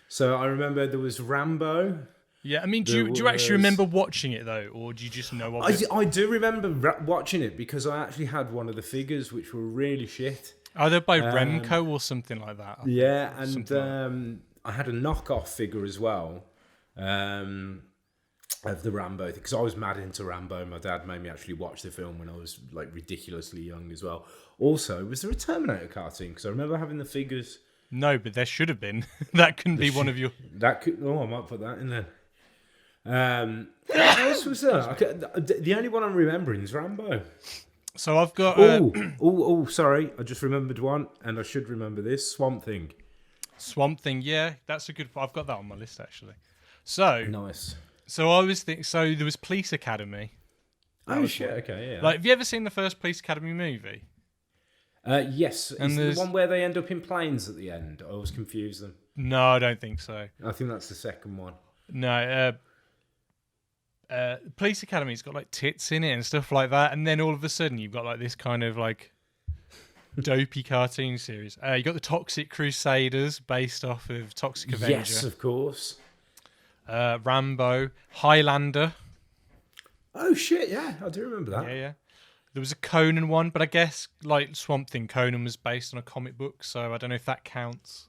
So I remember there was Rambo. Yeah, I mean, do you actually remember watching it though? Or do you just know of it? I do remember watching it because I actually had one of the figures which were really shit. Oh, they're by Remco or something like that. Yeah, and I had a knockoff figure as well of the Rambo thing because I was mad into Rambo. My dad made me actually watch the film when I was like ridiculously young as well. Also, was there a Terminator cartoon? Because I remember having the figures. No, but there should have been. That couldn't be one of your... That could... Oh, I might put that in there. What else was there? The only one I'm remembering is Rambo. So I've got... sorry. I just remembered one, and I should remember this. Swamp Thing. Swamp Thing, yeah, that's a good... I've got that on my list, actually. So... Nice. So I was thinking... So there was Police Academy. Oh, shit, okay, yeah. Like, have you ever seen the first Police Academy movie? Yes. And is the one where they end up in planes at the end? I always confuse them. No, I don't think so. I think that's the second one. No, Police Academy's got like tits in it and stuff like that, and then all of a sudden you've got like this kind of like dopey cartoon series. You got the Toxic Crusaders based off of Toxic Avenger. Yes, of course. Rambo, Highlander. Oh shit! Yeah, I do remember that. Yeah. There was a Conan one, but I guess like Swamp Thing, Conan was based on a comic book, so I don't know if that counts.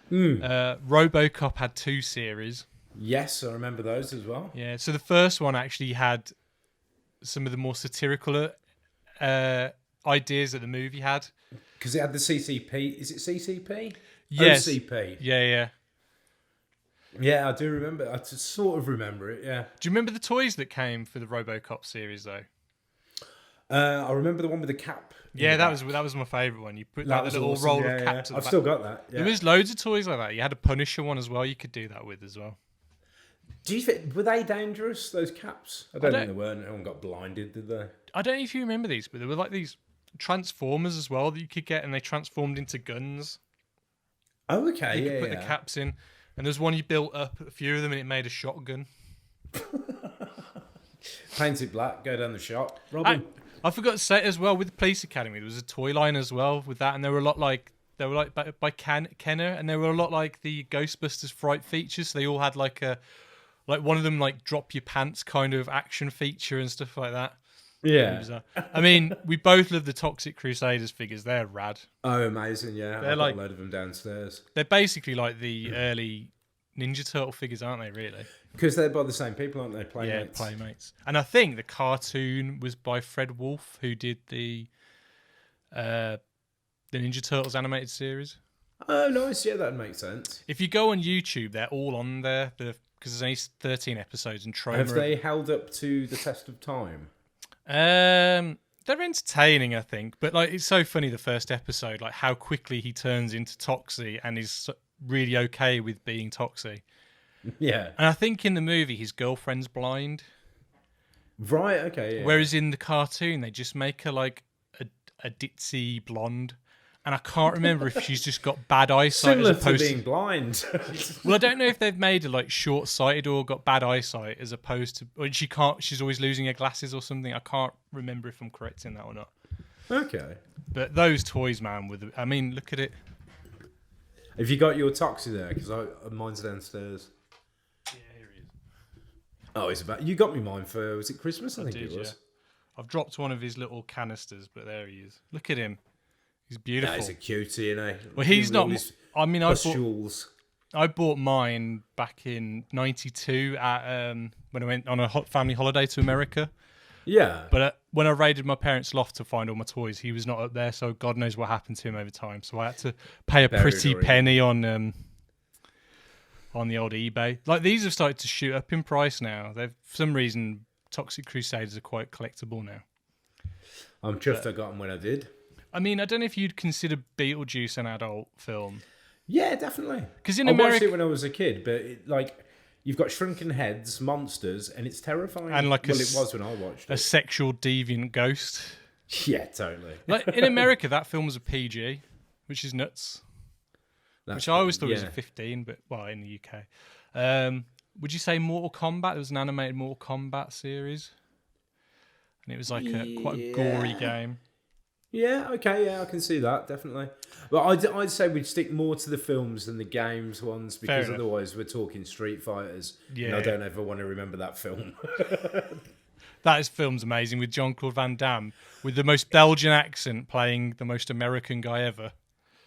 RoboCop had 2 series. Yes, I remember those as well. Yeah, so the first one actually had some of the more satirical ideas that the movie had. Because it had the CCP. Is it CCP? Yes. OCP. Yeah. Yeah, I do remember. I just sort of remember it, yeah. Do you remember the toys that came for the RoboCop series, though? I remember the one with the cap. Yeah, that was my favourite one. You put that little awesome. roll yeah, of cap yeah. to the I've back. still got that. Yeah. There was loads of toys like that. You had a Punisher one as well. You could do that with as well. Do you think, were they dangerous, those caps? I don't think they were. No one got blinded, did they? I don't know if you remember these, but there were like these Transformers as well that you could get, and they transformed into guns. Oh, okay. You could put the caps in, and there's one you built up, a few of them, and it made a shotgun. Paint it black, go down the shop. Robin. I forgot to say as well, with the Police Academy, there was a toy line as well with that, and they were a lot like by Kenner, and they were a lot like the Ghostbusters Fright features. So they all had like one of them like drop your pants kind of action feature and stuff like that. Yeah. I mean, we both love the Toxic Crusaders figures. They're rad. Oh, amazing! Yeah, They're I've like got a load of them downstairs. They're basically like the early Ninja Turtle figures, aren't they? Really? Because they're by the same people, aren't they? Playmates. Yeah, Playmates. And I think the cartoon was by Fred Wolf, who did the Ninja Turtles animated series. Oh, nice. Yeah, that makes sense. If you go on YouTube, they're all on there because there's only 13 episodes. And Have they held up to the test of time? They're entertaining, I think. But like, it's so funny, the first episode, like how quickly he turns into Toxie and is really okay with being Toxie. Yeah. And I think in the movie, his girlfriend's blind. Right, okay, yeah. Whereas in the cartoon, they just make her like a ditzy blonde. And I can't remember if she's just got bad eyesight Similar as opposed to being blind. Well, I don't know if they've made her like short-sighted or got bad eyesight as opposed to... Or she's always losing her glasses or something. I can't remember if I'm correct in that or not. Okay. But those toys, man, I mean, look at it. Have you got your Toxie there? Because mine's downstairs. Yeah, here he is. Oh, it's about... You got me mine for... Was it Christmas? I think did, it was. Yeah. I've dropped one of his little canisters, but there he is. Look at him. He's beautiful. Yeah, he's a cutie, you know. Well, he's not... I mean, I bought mine back in '92 at when I went on a family holiday to America. Yeah. But when I raided my parents' loft to find all my toys, he was not up there, so God knows what happened to him over time. So I had to pay a pretty penny on the old eBay. Like, these have started to shoot up in price now. For some reason, Toxic Crusaders are quite collectible now. I'm chuffed I got them when I did. I mean, I don't know if you'd consider Beetlejuice an adult film. Yeah, definitely. Because in I America, watched it when I was a kid, but you've got shrunken heads, monsters, and it's terrifying. And like it was when I watched it. A sexual deviant ghost. Yeah, totally. Like in America, that film was a PG, which is nuts. Which I always thought was a 15, but well, in the UK. Would you say Mortal Kombat? There was an animated Mortal Kombat series, and it was like quite a gory game. Yeah, okay, yeah, I can see that, definitely. But I'd say we'd stick more to the films than the games ones, because otherwise we're talking Street Fighters. Yeah. And I don't ever want to remember that film. That film's amazing, with Jean-Claude Van Damme, with the most Belgian accent playing the most American guy ever.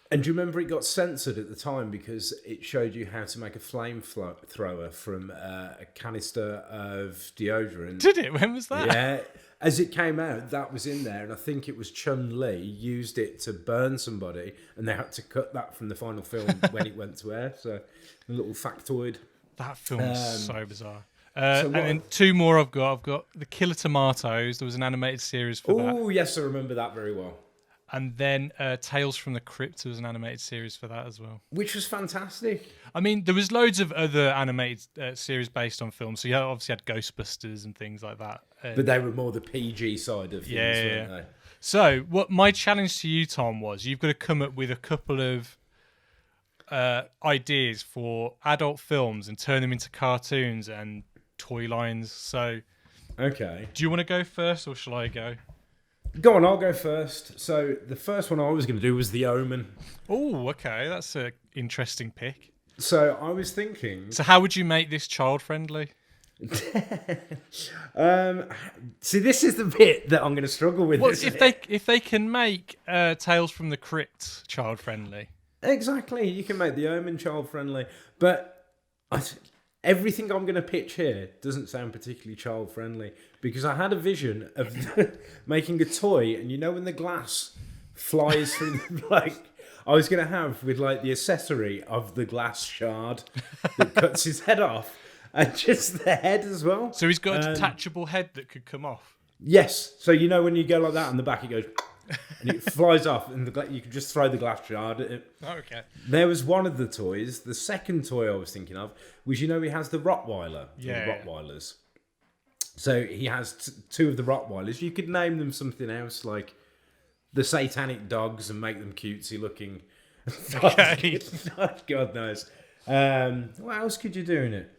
And do you remember it got censored at the time because it showed you how to make a flamethrower from a canister of deodorant? Did it? When was that? Yeah. As it came out, that was in there, and I think it was Chun-Li used it to burn somebody, and they had to cut that from the final film when it went to air. So, a little factoid. That film's so bizarre. And then two more I've got. I've got The Killer Tomatoes. There was an animated series for that. Oh, yes, I remember that very well. And then Tales from the Crypt was an animated series for that as well. Which was fantastic. I mean, there was loads of other animated series based on films. So you obviously had Ghostbusters and things like that. But they were more the PG side of things, weren't they? So what my challenge to you, Tom, was you've got to come up with a couple of ideas for adult films and turn them into cartoons and toy lines. So, okay. Do you want to go first or shall I go? Go on, I'll go first. So the first one I was going to do was The Omen. Oh, okay. That's an interesting pick. So I was thinking... So how would you make this child-friendly? See, this is the bit that I'm going to struggle with. Well, if they can make Tales from the Crypt child-friendly. Exactly. You can make The Omen child-friendly. But... everything I'm going to pitch here doesn't sound particularly child-friendly because I had a vision of making a toy, and you know when the glass flies through I was going to have with the accessory of the glass shard that cuts his head off, and just the head as well. So he's got a detachable head that could come off. Yes. So you know when you go like that on the back, it goes... and it flies off, and you can just throw the glass shard at it. Oh, okay. There was one of the toys. The second toy I was thinking of was, he has the Rottweiler. Yeah. The Rottweilers. So he has two of the Rottweilers. You could name them something else, like the Satanic Dogs, and make them cutesy looking. Okay. God knows. What else could you do in it?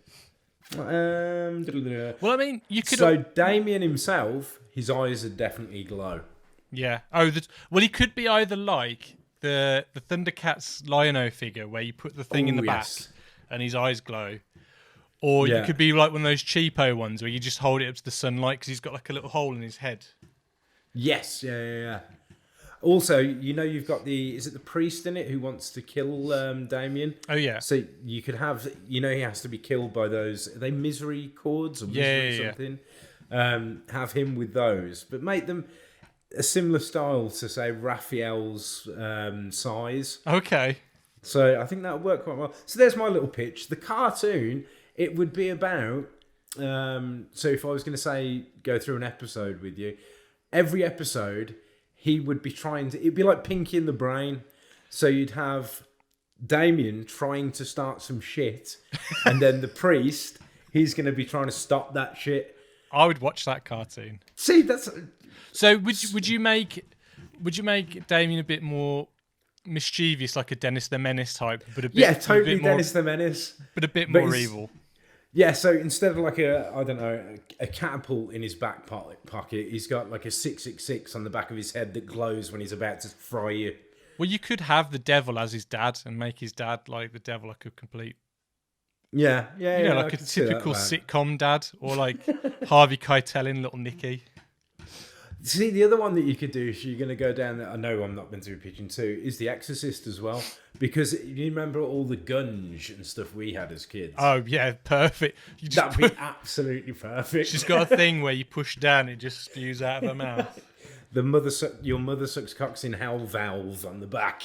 Well, I mean, you could... So Damien himself, his eyes would definitely glow. Yeah. Oh, well, he could be either like the Thundercats Lion-O figure, where you put the thing in the back and his eyes glow, or you could be like one of those cheapo ones where you just hold it up to the sunlight because he's got like a little hole in his head. Yes, yeah. Also, you've got is it the priest in it who wants to kill Damien? Oh, yeah. So you could have, he has to be killed by those, are they misery cords or misery something? Have him with those, but make them a similar style to, say, Raphael's size. Okay. So I think that would work quite well. So there's my little pitch. The cartoon, it would be about, so if I was going to say, go through an episode with you, every episode, he would be it'd be like Pinky in the Brain. So you'd have Damien trying to start some shit, and then the priest, he's going to be trying to stop that shit. I would watch that cartoon. See, that's... So would you make Damien a bit more mischievous, like a Dennis the Menace type, but a bit totally a bit more, Dennis the Menace, but a bit more evil? Yeah, so instead of like a catapult in his back pocket, he's got like a 666 on the back of his head that glows when he's about to fry you. Well, you could have the devil as his dad and make his dad like the devil, like a complete... Yeah, like a typical sitcom dad, or like Harvey Keitel in Little Nicky. See, the other one that you could do, if you're going to go down there, I know I'm not meant to be pitching too, is The Exorcist as well. Because you remember all the gunge and stuff we had as kids? Oh, yeah, perfect. That'd be absolutely perfect. She's got a thing where you push down, it just spews out of her mouth. Your mother sucks cocks in hell valve on the back.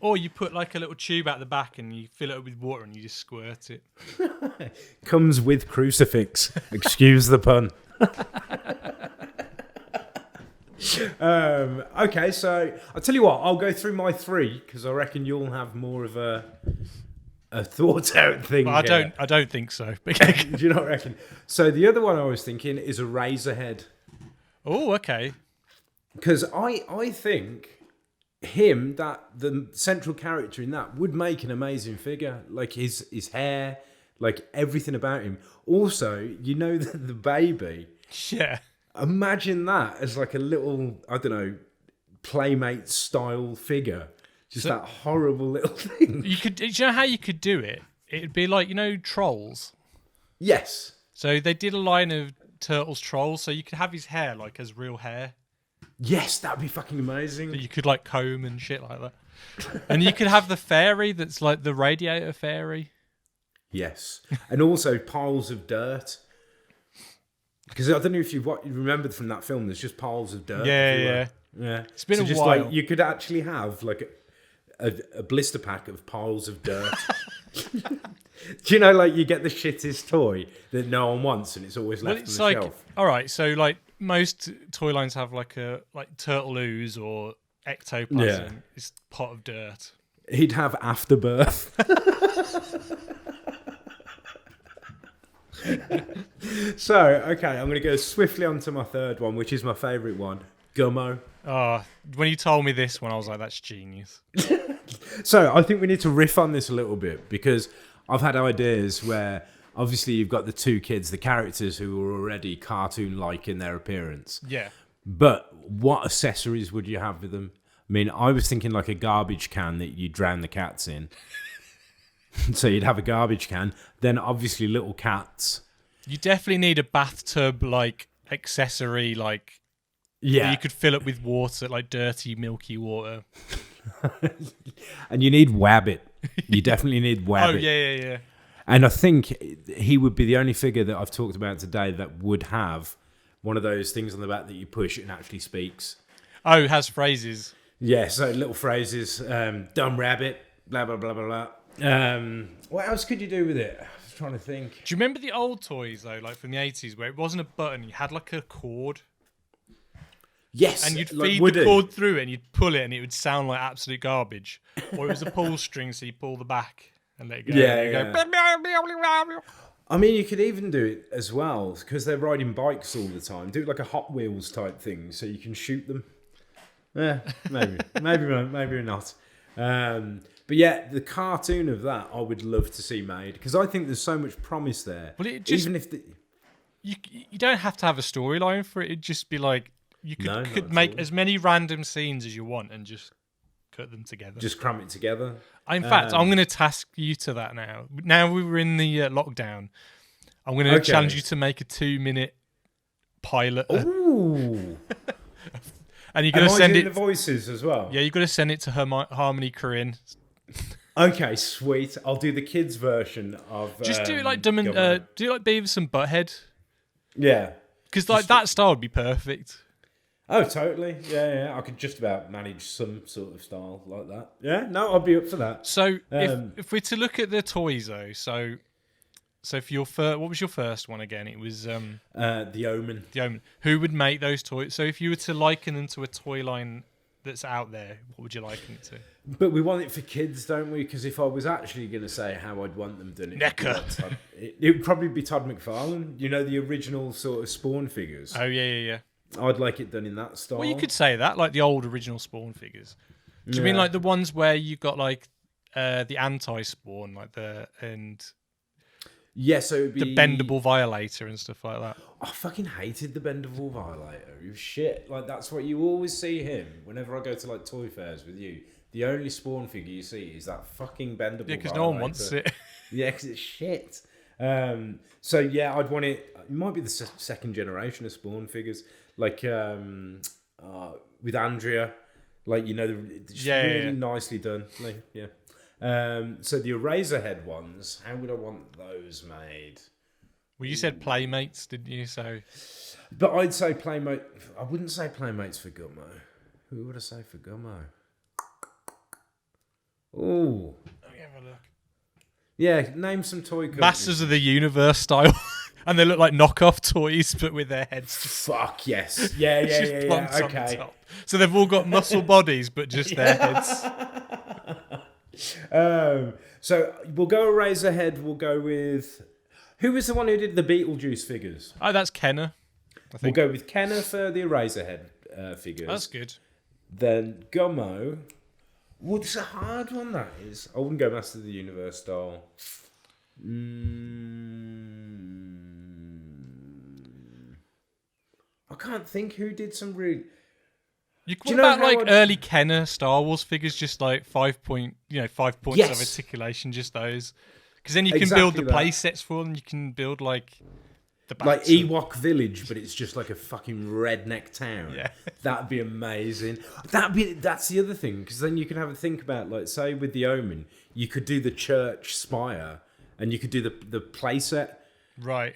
Or you put like a little tube out the back and you fill it up with water and you just squirt it. Comes with crucifix. Excuse the pun. Okay, so I'll tell you what, I'll go through my 3 because I reckon you'll have more of a thought out thing. Well, I don't think so. Do you not reckon? So the other one I was thinking is a Razorhead. Oh, okay. Because I think him, the central character in that, would make an amazing figure. Like his hair, like everything about him. Also, the baby. Yeah. Imagine that as like a little, I don't know, Playmate style figure. Just that horrible little thing. Do you know how you could do it? It'd be like, Trolls. Yes. So they did a line of Turtles Trolls, so you could have his hair like as real hair. Yes, that'd be fucking amazing. That you could like comb and shit like that. And you could have the fairy that's like the radiator fairy. Yes. And also piles of dirt. Because I don't know if you remembered from that film, there's just piles of dirt. Yeah. It's been a while. Like, you could actually have like a blister pack of piles of dirt. Do you know, like you get the shittest toy that no one wants and it's always left on the shelf? All right, so like most toy lines have like turtle ooze or ectoplasm. Yeah. It's a pot of dirt. He'd have afterbirth. So, okay, I'm going to go swiftly on to my third one, which is my favourite one, Gummo. Oh, when you told me this one, I was like, that's genius. So, I think we need to riff on this a little bit, because I've had ideas where, obviously, you've got the 2 kids, the characters who are already cartoon-like in their appearance. Yeah. But what accessories would you have with them? I mean, I was thinking like a garbage can that you drown the cats in. So you'd have a garbage can, then obviously little cats. You definitely need a bathtub like accessory, like where you could fill it with water, like dirty, milky water. And you need Wabbit. You definitely need Wabbit. Oh yeah. And I think he would be the only figure that I've talked about today that would have one of those things on the back that you push and actually speaks. Oh, it has phrases. Yeah, so little phrases. Dumb rabbit, blah blah blah blah blah. What else could you do with it? I was trying to think. Do you remember the old toys though, like from the 80s, where it wasn't a button, you had like a cord? Yes. And you'd feed the cord through it and you'd pull it and it would sound like absolute garbage. Or it was a pull string, so you pull the back and let it go. Yeah. I mean, you could even do it as well, because they're riding bikes all the time. Do it like a Hot Wheels type thing, so you can shoot them. Yeah, maybe not. But yeah, the cartoon of that I would love to see made, because I think there's so much promise there. Well, even if you don't have to have a storyline for it. It'd just be like you could make as many random scenes as you want and just cut them together. Just cram it together. In fact, I'm going to task you to that now. Now we were in the lockdown, I'm going to challenge you to make a 2-minute pilot. Ooh. And you're gonna send it the voices as well. Yeah, you're gonna send it to Harmony Korine. Okay, sweet. I'll do the kids' version of. Just do it like do it like Beavis and Butthead. Yeah, because like that style would be perfect. Oh, totally. Yeah. I could just about manage some sort of style like that. Yeah, no, I'll be up for that. So if we're to look at the toys though, so for your what was your first one again? It was the Omen. The Omen. Who would make those toys? So if you were to liken them to a toy line that's out there, what would you liken it to? But we want it for kids, don't we? Because if I was actually going to say how I'd want them done, it would probably be Todd McFarlane. You know, the original sort of Spawn figures. Oh yeah. I'd like it done in that style. Well, you could say that, like the old original Spawn figures. Do you mean like the ones where you got like the anti-Spawn, like so it'd be the bendable Violator and stuff like that? I fucking hated the bendable Violator. He was shit. Like that's what you always see him whenever I go to like toy fairs with you. The only Spawn figure you see is that fucking bendable. Yeah, because no one wants it. Yeah, because it's shit. So yeah, I'd want it. It might be the second generation of Spawn figures, like with Andrea, like just really nicely done. Like, yeah. So the Eraserhead ones, how would I want those made? Well, you said Playmates, didn't you? So, but I'd say Playmate. I wouldn't say Playmates for Gummo. Who would I say for Gummo? Oh, let me have a look. Yeah, name some toy companies. Masters of the Universe style, and they look like knockoff toys, but with their heads. Fuck yes, yeah. Okay. Top. So they've all got muscle bodies, but just their heads. So we'll go Eraserhead. We'll go with who was the one who did the Beetlejuice figures? Oh, that's Kenner. We'll go with Kenner for the Eraserhead figures. That's good. Then Gummo. Well, it's a hard one, that is. I wouldn't go Master of the Universe style. I can't think who did some really... What about like early Kenner Star Wars figures, just like 5 points of articulation, just those? Because then you can build the play sets for them. You can build like the like Ewok Village, but it's just like a fucking redneck town. Yeah, that'd be amazing. That's the other thing, because then you can have a think about, like, say with the Omen, you could do the church spire, and you could do the play set. Right.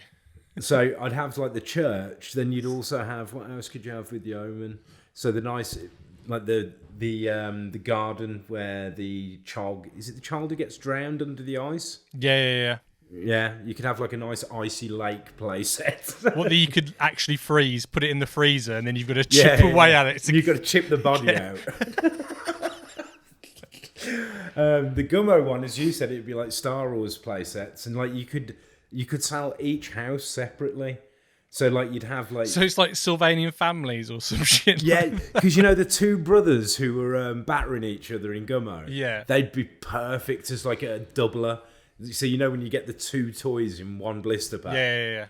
So I'd have like the church. Then you'd also have, what else could you have with the Omen? So the nice, like the garden where the child, is it the child who gets drowned under the ice? Yeah. Yeah, you could have like a nice icy lake play set. What you could actually freeze, put it in the freezer, and then you've got to chip away at it. You've got to chip the body out. The Gummo one, as you said, it'd be like Star Wars play sets, and like you could sell each house separately. So like you'd have like... So it's like Sylvanian families or some shit. Yeah, because the two brothers who were battering each other in Gummo. Yeah. They'd be perfect as like a doubler. So when you get the two toys in one blister pack. Yeah.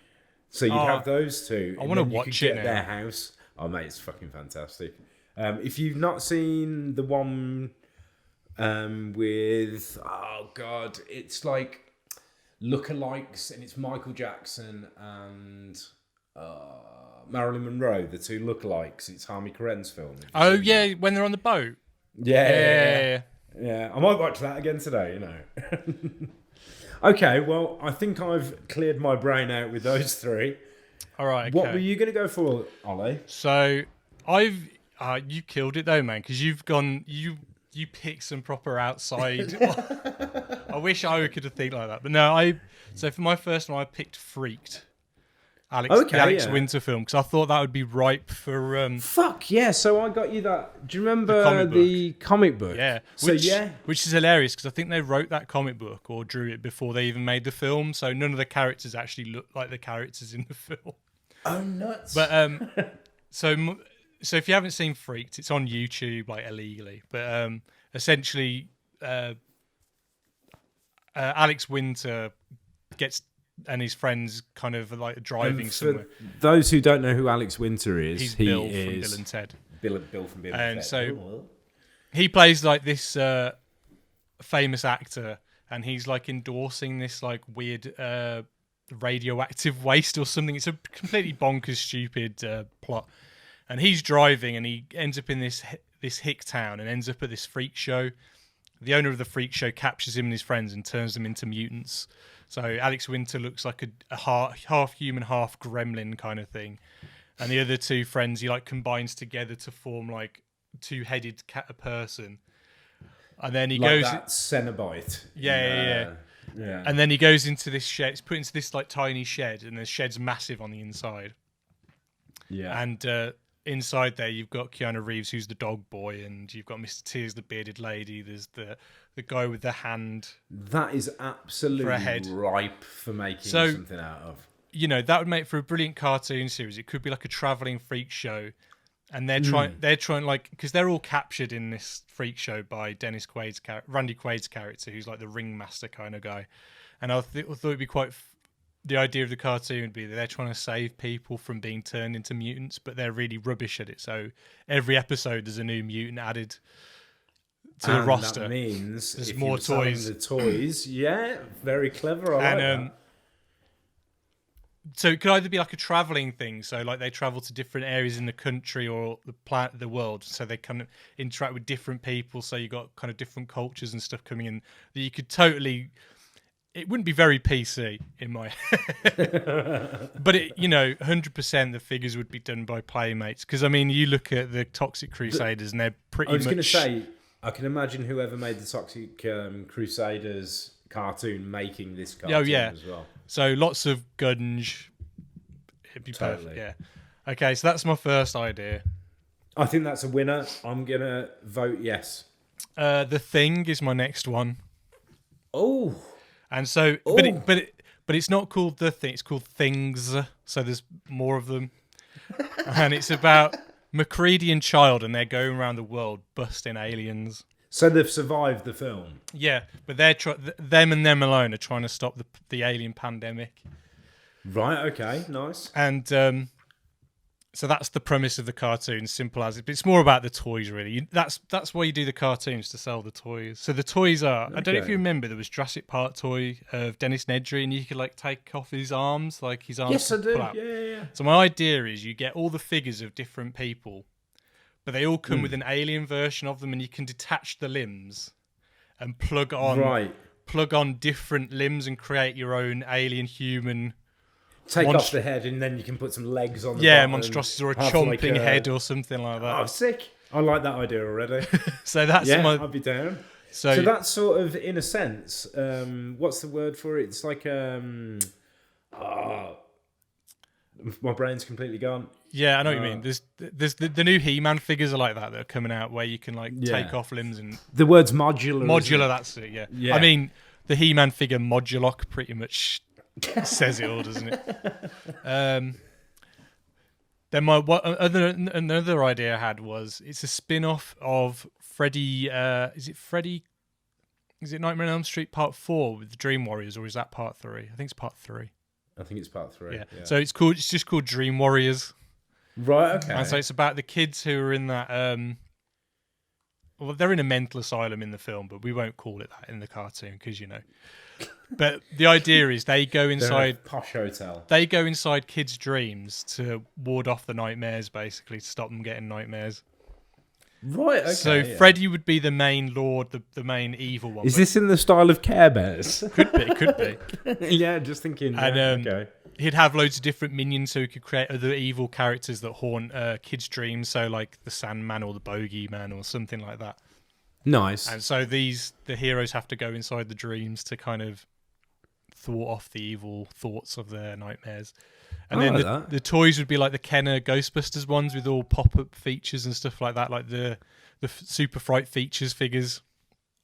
So you'd have those two. I want to watch it now. Their house. Oh mate, it's fucking fantastic. If you've not seen the one with, oh god, it's like lookalikes, and it's Michael Jackson and Marilyn Monroe, the two lookalikes. It's Harmony Korine's film. Oh yeah, when they're on the boat. Yeah. I might watch that again today. Okay, well, I think I've cleared my brain out with those three. All right. Okay. What were you going to go for, Ollie? So you killed it though, man, because you've gone you picked some proper outside. I wish I could have think like that, but no. So for my first one, I picked Freaked. Alex Winter film, because I thought that would be ripe for... Fuck, yeah, so I got you that... Do you remember the comic book? Yeah. Which is hilarious, because I think they wrote that comic book or drew it before they even made the film, so none of the characters actually look like the characters in the film. Oh, nuts. But, so if you haven't seen Freaked, it's on YouTube, like, illegally, but essentially, Alex Winter gets... and his friends kind of like driving somewhere. Those who don't know who Alex Winter is, he's Bill from Bill and Ted. Bill from Bill and Ted. And so he plays like this famous actor, and he's like endorsing this like weird radioactive waste or something. It's a completely bonkers, stupid plot. and he's driving, and he ends up in this hick town, and ends up at this freak show. The owner of the freak show captures him and his friends and turns them into mutants. So Alex Winter looks like a half human, half gremlin kind of thing, and the other two friends he like combines together to form like two-headed person. And then he goes that Cenobite. Yeah. And then he goes into this shed. He's put into this like tiny shed, and the shed's massive on the inside. Yeah. And inside there, you've got Keanu Reeves, who's the dog boy, and you've got Mr. Tears, the bearded lady. There's the guy with the hand. That is absolutely ripe for making something out of. You know, that would make for a brilliant cartoon series. It could be like a traveling freak show. And they're trying like, because they're all captured in this freak show by Randy Quaid's character, who's like the ringmaster kind of guy. And I thought it'd be quite, the idea of the cartoon would be that they're trying to save people from being turned into mutants, but they're really rubbish at it. So every episode there's a new mutant added to the roster. That means there's if more toys. The toys, yeah, very clever. I like that. So it could either be like a traveling thing, so like they travel to different areas in the country or the world, so they kind of interact with different people. So you got kind of different cultures and stuff coming in that you could totally. It wouldn't be very PC in my, but 100% the figures would be done by Playmates, because I mean you look at the Toxic Crusaders and they're pretty. I was going to say, I can imagine whoever made the Toxic Crusaders cartoon making this cartoon as well. So lots of gunge. It'd be perfect. Yeah. Okay, so that's my first idea. I think that's a winner. I'm gonna vote yes. The Thing is my next one. Oh. And so, but it's not called The Thing. It's called Things. So there's more of them, and it's about MacReady and Child, and they're going around the world busting aliens. So they've survived the film. Yeah, but they're them and them alone are trying to stop the alien pandemic. Right. Okay. Nice. And so that's the premise of the cartoon, simple as it. But it's more about the toys, really. That's why you do the cartoons, to sell the toys. So the toys are. Okay. I don't know if you remember, there was Jurassic Park toy of Dennis Nedry, and you could like take off his arms, like his arms. Yes, I do. Yeah. So my idea is you get all the figures of different people. But they all come with an alien version of them, and you can detach the limbs and plug on different limbs and create your own alien human. Take off the head, and then you can put some legs on the bottom. Monstrosities or a chomping head or something like that. Oh, sick. I like that idea already. So that's I'd be down. So that's sort of, in a sense, what's the word for it? It's like my brain's completely gone. Yeah, I know what you mean. There's the new He-Man figures are like that are coming out, where you can like take off limbs and the word's modular. Modular, that's it. Yeah. I mean, the He-Man figure Modulock pretty much says it all, doesn't it? Then another idea I had was it's a spin-off of Freddy. Is it Nightmare on Elm Street Part 4 with the Dream Warriors, or is that Part 3? I think it's Part 3. I think it's Part 3. Yeah. So it's just called Dream Warriors. Right, okay. And so it's about the kids who are in that. Well, they're in a mental asylum in the film, but we won't call it that in the cartoon because But the idea is they go inside posh hotel. They go inside kids' dreams to ward off the nightmares, basically to stop them getting nightmares. Right. Okay. So Freddy would be the main lord, the main evil one. Is this in the style of Care Bears? Could be. Yeah, just thinking. And okay. He'd have loads of different minions, so he could create other evil characters that haunt kids' dreams. So like the Sandman or the Bogeyman or something like that. Nice. And so the heroes have to go inside the dreams to kind of thwart off the evil thoughts of their nightmares. And then the toys would be like the Kenner Ghostbusters ones with all pop-up features and stuff like that, like the Super Fright Features figures.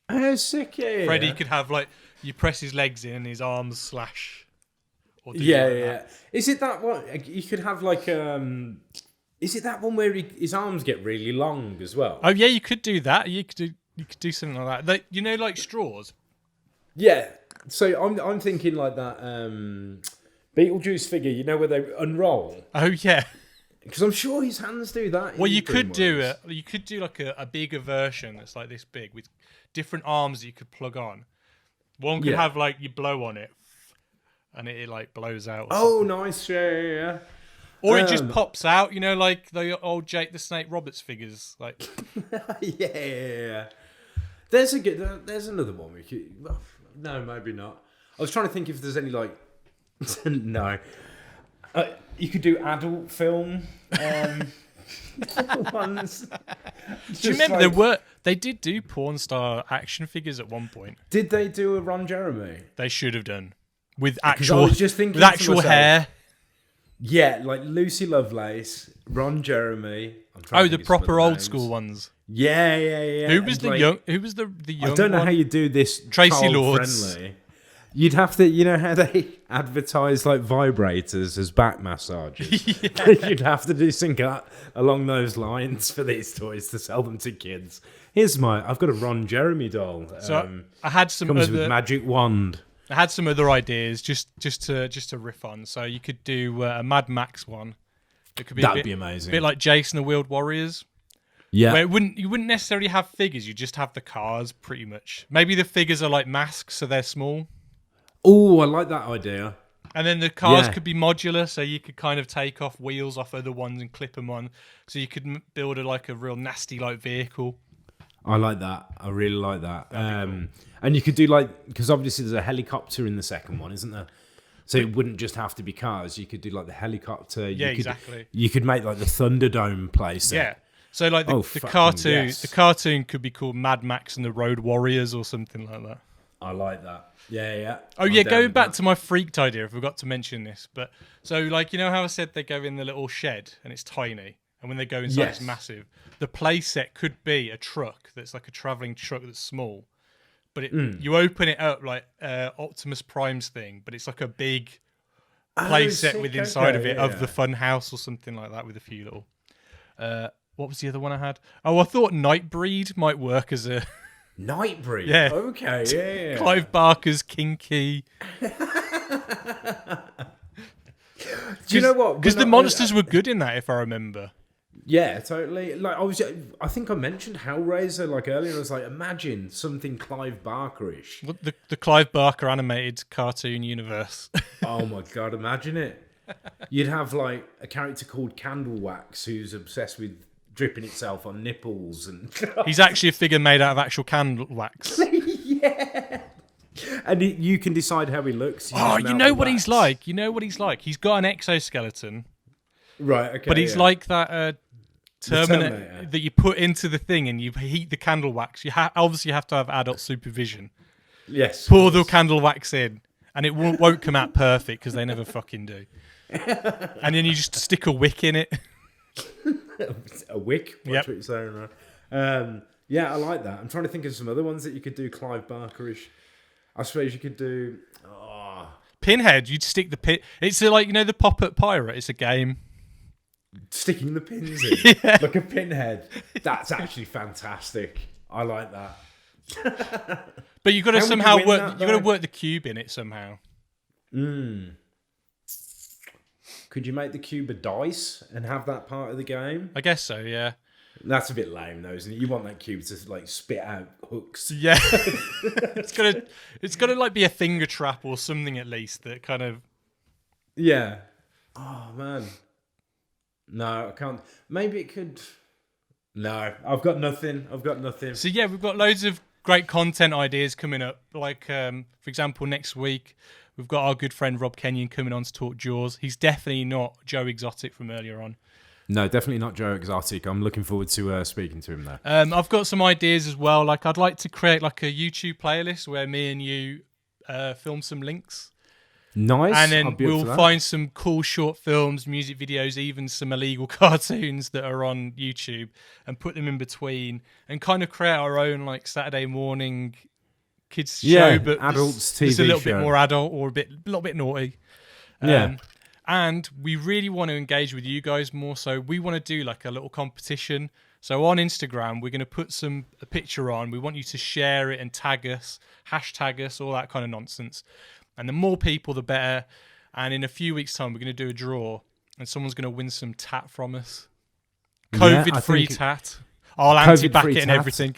Oh, sick! Yeah. Freddy could have like you press his legs in and his arms slash. Yeah. Is it that one? You could have like Is it that one where his arms get really long as well? Oh yeah, you could do that. You could do something like that. Like straws. Yeah. So I'm thinking like that Beetlejuice figure. Where they unroll. Oh yeah. Because I'm sure his hands do that. Well, you could do it. You could do like a bigger version that's like this big with different arms that you could plug on. One could have like you blow on it, and it like blows out. Oh, nice! Yeah. Or it just pops out, you know, like the old Jake the Snake Roberts figures. Like, yeah. There's another one we could. No, maybe not. I was trying to think if there's any like. No. You could do adult film ones. Do you remember they did do porn star action figures at one point? Did they do a Ron Jeremy? They should have done with actual hair. Yeah, like Lucy Lovelace, Ron Jeremy. The proper old school ones. Yeah. Who was young? I don't know how you do this. Tracy Lords. Friendly. You'd have to, you know how they advertise like vibrators as back massages? Yeah. You'd have to do something along those lines for these toys to sell them to kids. I've got a Ron Jeremy doll. So I had some comes with magic wand. I had some other ideas just to riff on. So you could do a Mad Max one. It could be That'd be amazing. A bit like Jason the Wheeled Warriors. Yeah. Where you wouldn't necessarily have figures, you just have the cars pretty much. Maybe the figures are like masks, so they're small. Oh, I like that idea. And then the cars could be modular, so you could kind of take off wheels off other ones and clip them on. So you could build a real nasty like vehicle. I like that. I really like that. Cool. And you could do because obviously there's a helicopter in the second one, isn't there? So it wouldn't just have to be cars. You could do like the helicopter. Exactly. You could make like the Thunderdome place. Yeah. So like the cartoon, the cartoon could be called Mad Max and the Road Warriors or something like that. I like that. Yeah. Oh, yeah, going back to my freaked idea, I forgot to mention this. But so, you know how I said they go in the little shed and it's tiny, and when they go inside, it's massive. The play set could be a truck that's like a traveling truck that's small, but you open it up like Optimus Prime's thing, but it's like a big play set with inside of it of the Fun House or something like that with a few little. What was the other one I had? Oh, I thought Nightbreed might work as a. Nightbreed? Yeah. Okay, yeah. Clive Barker's Kinky. Do you know what? Because the monsters were good in that, if I remember. Yeah, totally. I think I mentioned Hellraiser earlier. I was like, imagine something Clive Barker-ish. The Clive Barker animated cartoon universe. Oh my god, imagine it. You'd have a character called Candle Wax who's obsessed with dripping itself on nipples, and he's actually a figure made out of actual candle wax. Yeah. And you can decide how he looks. You know what he's like. He's got an exoskeleton. Right, okay. But he's like that Terminator that you put into the thing and you heat the candle wax. Obviously you have to have adult supervision. Yes. Pour the candle wax in, and it won't come out perfect because they never fucking do. And then you just stick a wick in it. A wick? Yep. What you're saying, right? Yeah, I like that. I'm trying to think of some other ones that you could do Clive Barker-ish. I suppose you could do... Pinhead, you'd stick the pin... It's the Pop-Up Pirate. It's a game. Sticking the pins in? Yeah. Like a pinhead. That's actually fantastic. I like that. But you've got to somehow work... You've got to work the cube in it somehow. Could you make the cube a dice and have that part of the game? I guess so, yeah. That's a bit lame, though, isn't it? You want that cube to spit out hooks. Yeah, it's gotta be a finger trap or something at least that kind of. Yeah. Oh man. No, I can't. Maybe it could. No, I've got nothing. So yeah, we've got loads of great content ideas coming up. For example, next week. We've got our good friend Rob Kenyon coming on to talk Jaws. He's definitely not Joe Exotic from earlier on. No, definitely not Joe Exotic. I'm looking forward to speaking to him there. I've got some ideas as well. I'd like to create a YouTube playlist where me and you film some links. Nice. And then we'll find some cool short films, music videos, even some illegal cartoons that are on YouTube and put them in between and kind of create our own Saturday morning kids show, but adults TV just a little show. Bit more adult or a little bit naughty. And we really want to engage with you guys more. So we want to do a little competition. So on Instagram, we're going to put a picture on. We want you to share it and tag us, hashtag us, all that kind of nonsense. And the more people, the better. And in a few weeks' time, we're going to do a draw, and someone's going to win some tat from us. COVID-free tat. I'll anti-back it and everything.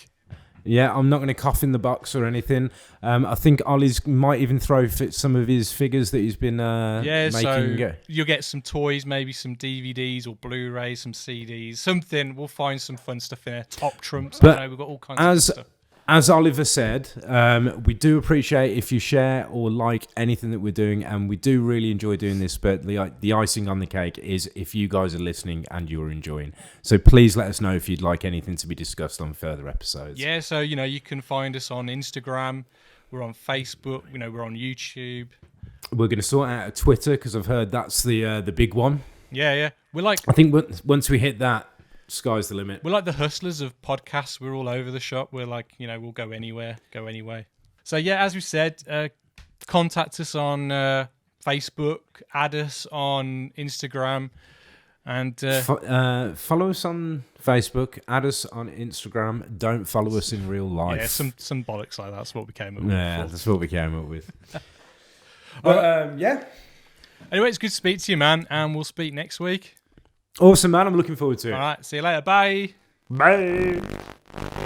Yeah, I'm not going to cough in the box or anything. I think Ollie's might even throw some of his figures that he's been making. So you'll get some toys, maybe some DVDs or Blu-rays, some CDs, something. We'll find some fun stuff in there. Top trumps. I know we've got all kinds of stuff. As Oliver said, we do appreciate if you share or like anything that we're doing, and we do really enjoy doing this, but the icing on the cake is if you guys are listening and you're enjoying. So please let us know if you'd like anything to be discussed on further episodes. Yeah, so, you can find us on Instagram, we're on Facebook, we're on YouTube. We're going to sort out a Twitter, because I've heard that's the big one. Yeah. I think once we hit that, sky's the limit. We're like the hustlers of podcasts. We're all over the shop. We're like, we'll go anywhere, go anyway. So yeah, as we said, contact us on Facebook, add us on Instagram, and follow us on Facebook, add us on Instagram. Don't follow us in real life. Yeah, some bollocks like that. That's what we came up with. Yeah, that's what we came up with. Yeah. Anyway, it's good to speak to you, man, and we'll speak next week. Awesome, man. I'm looking forward to it. All right. See you later. Bye. Bye.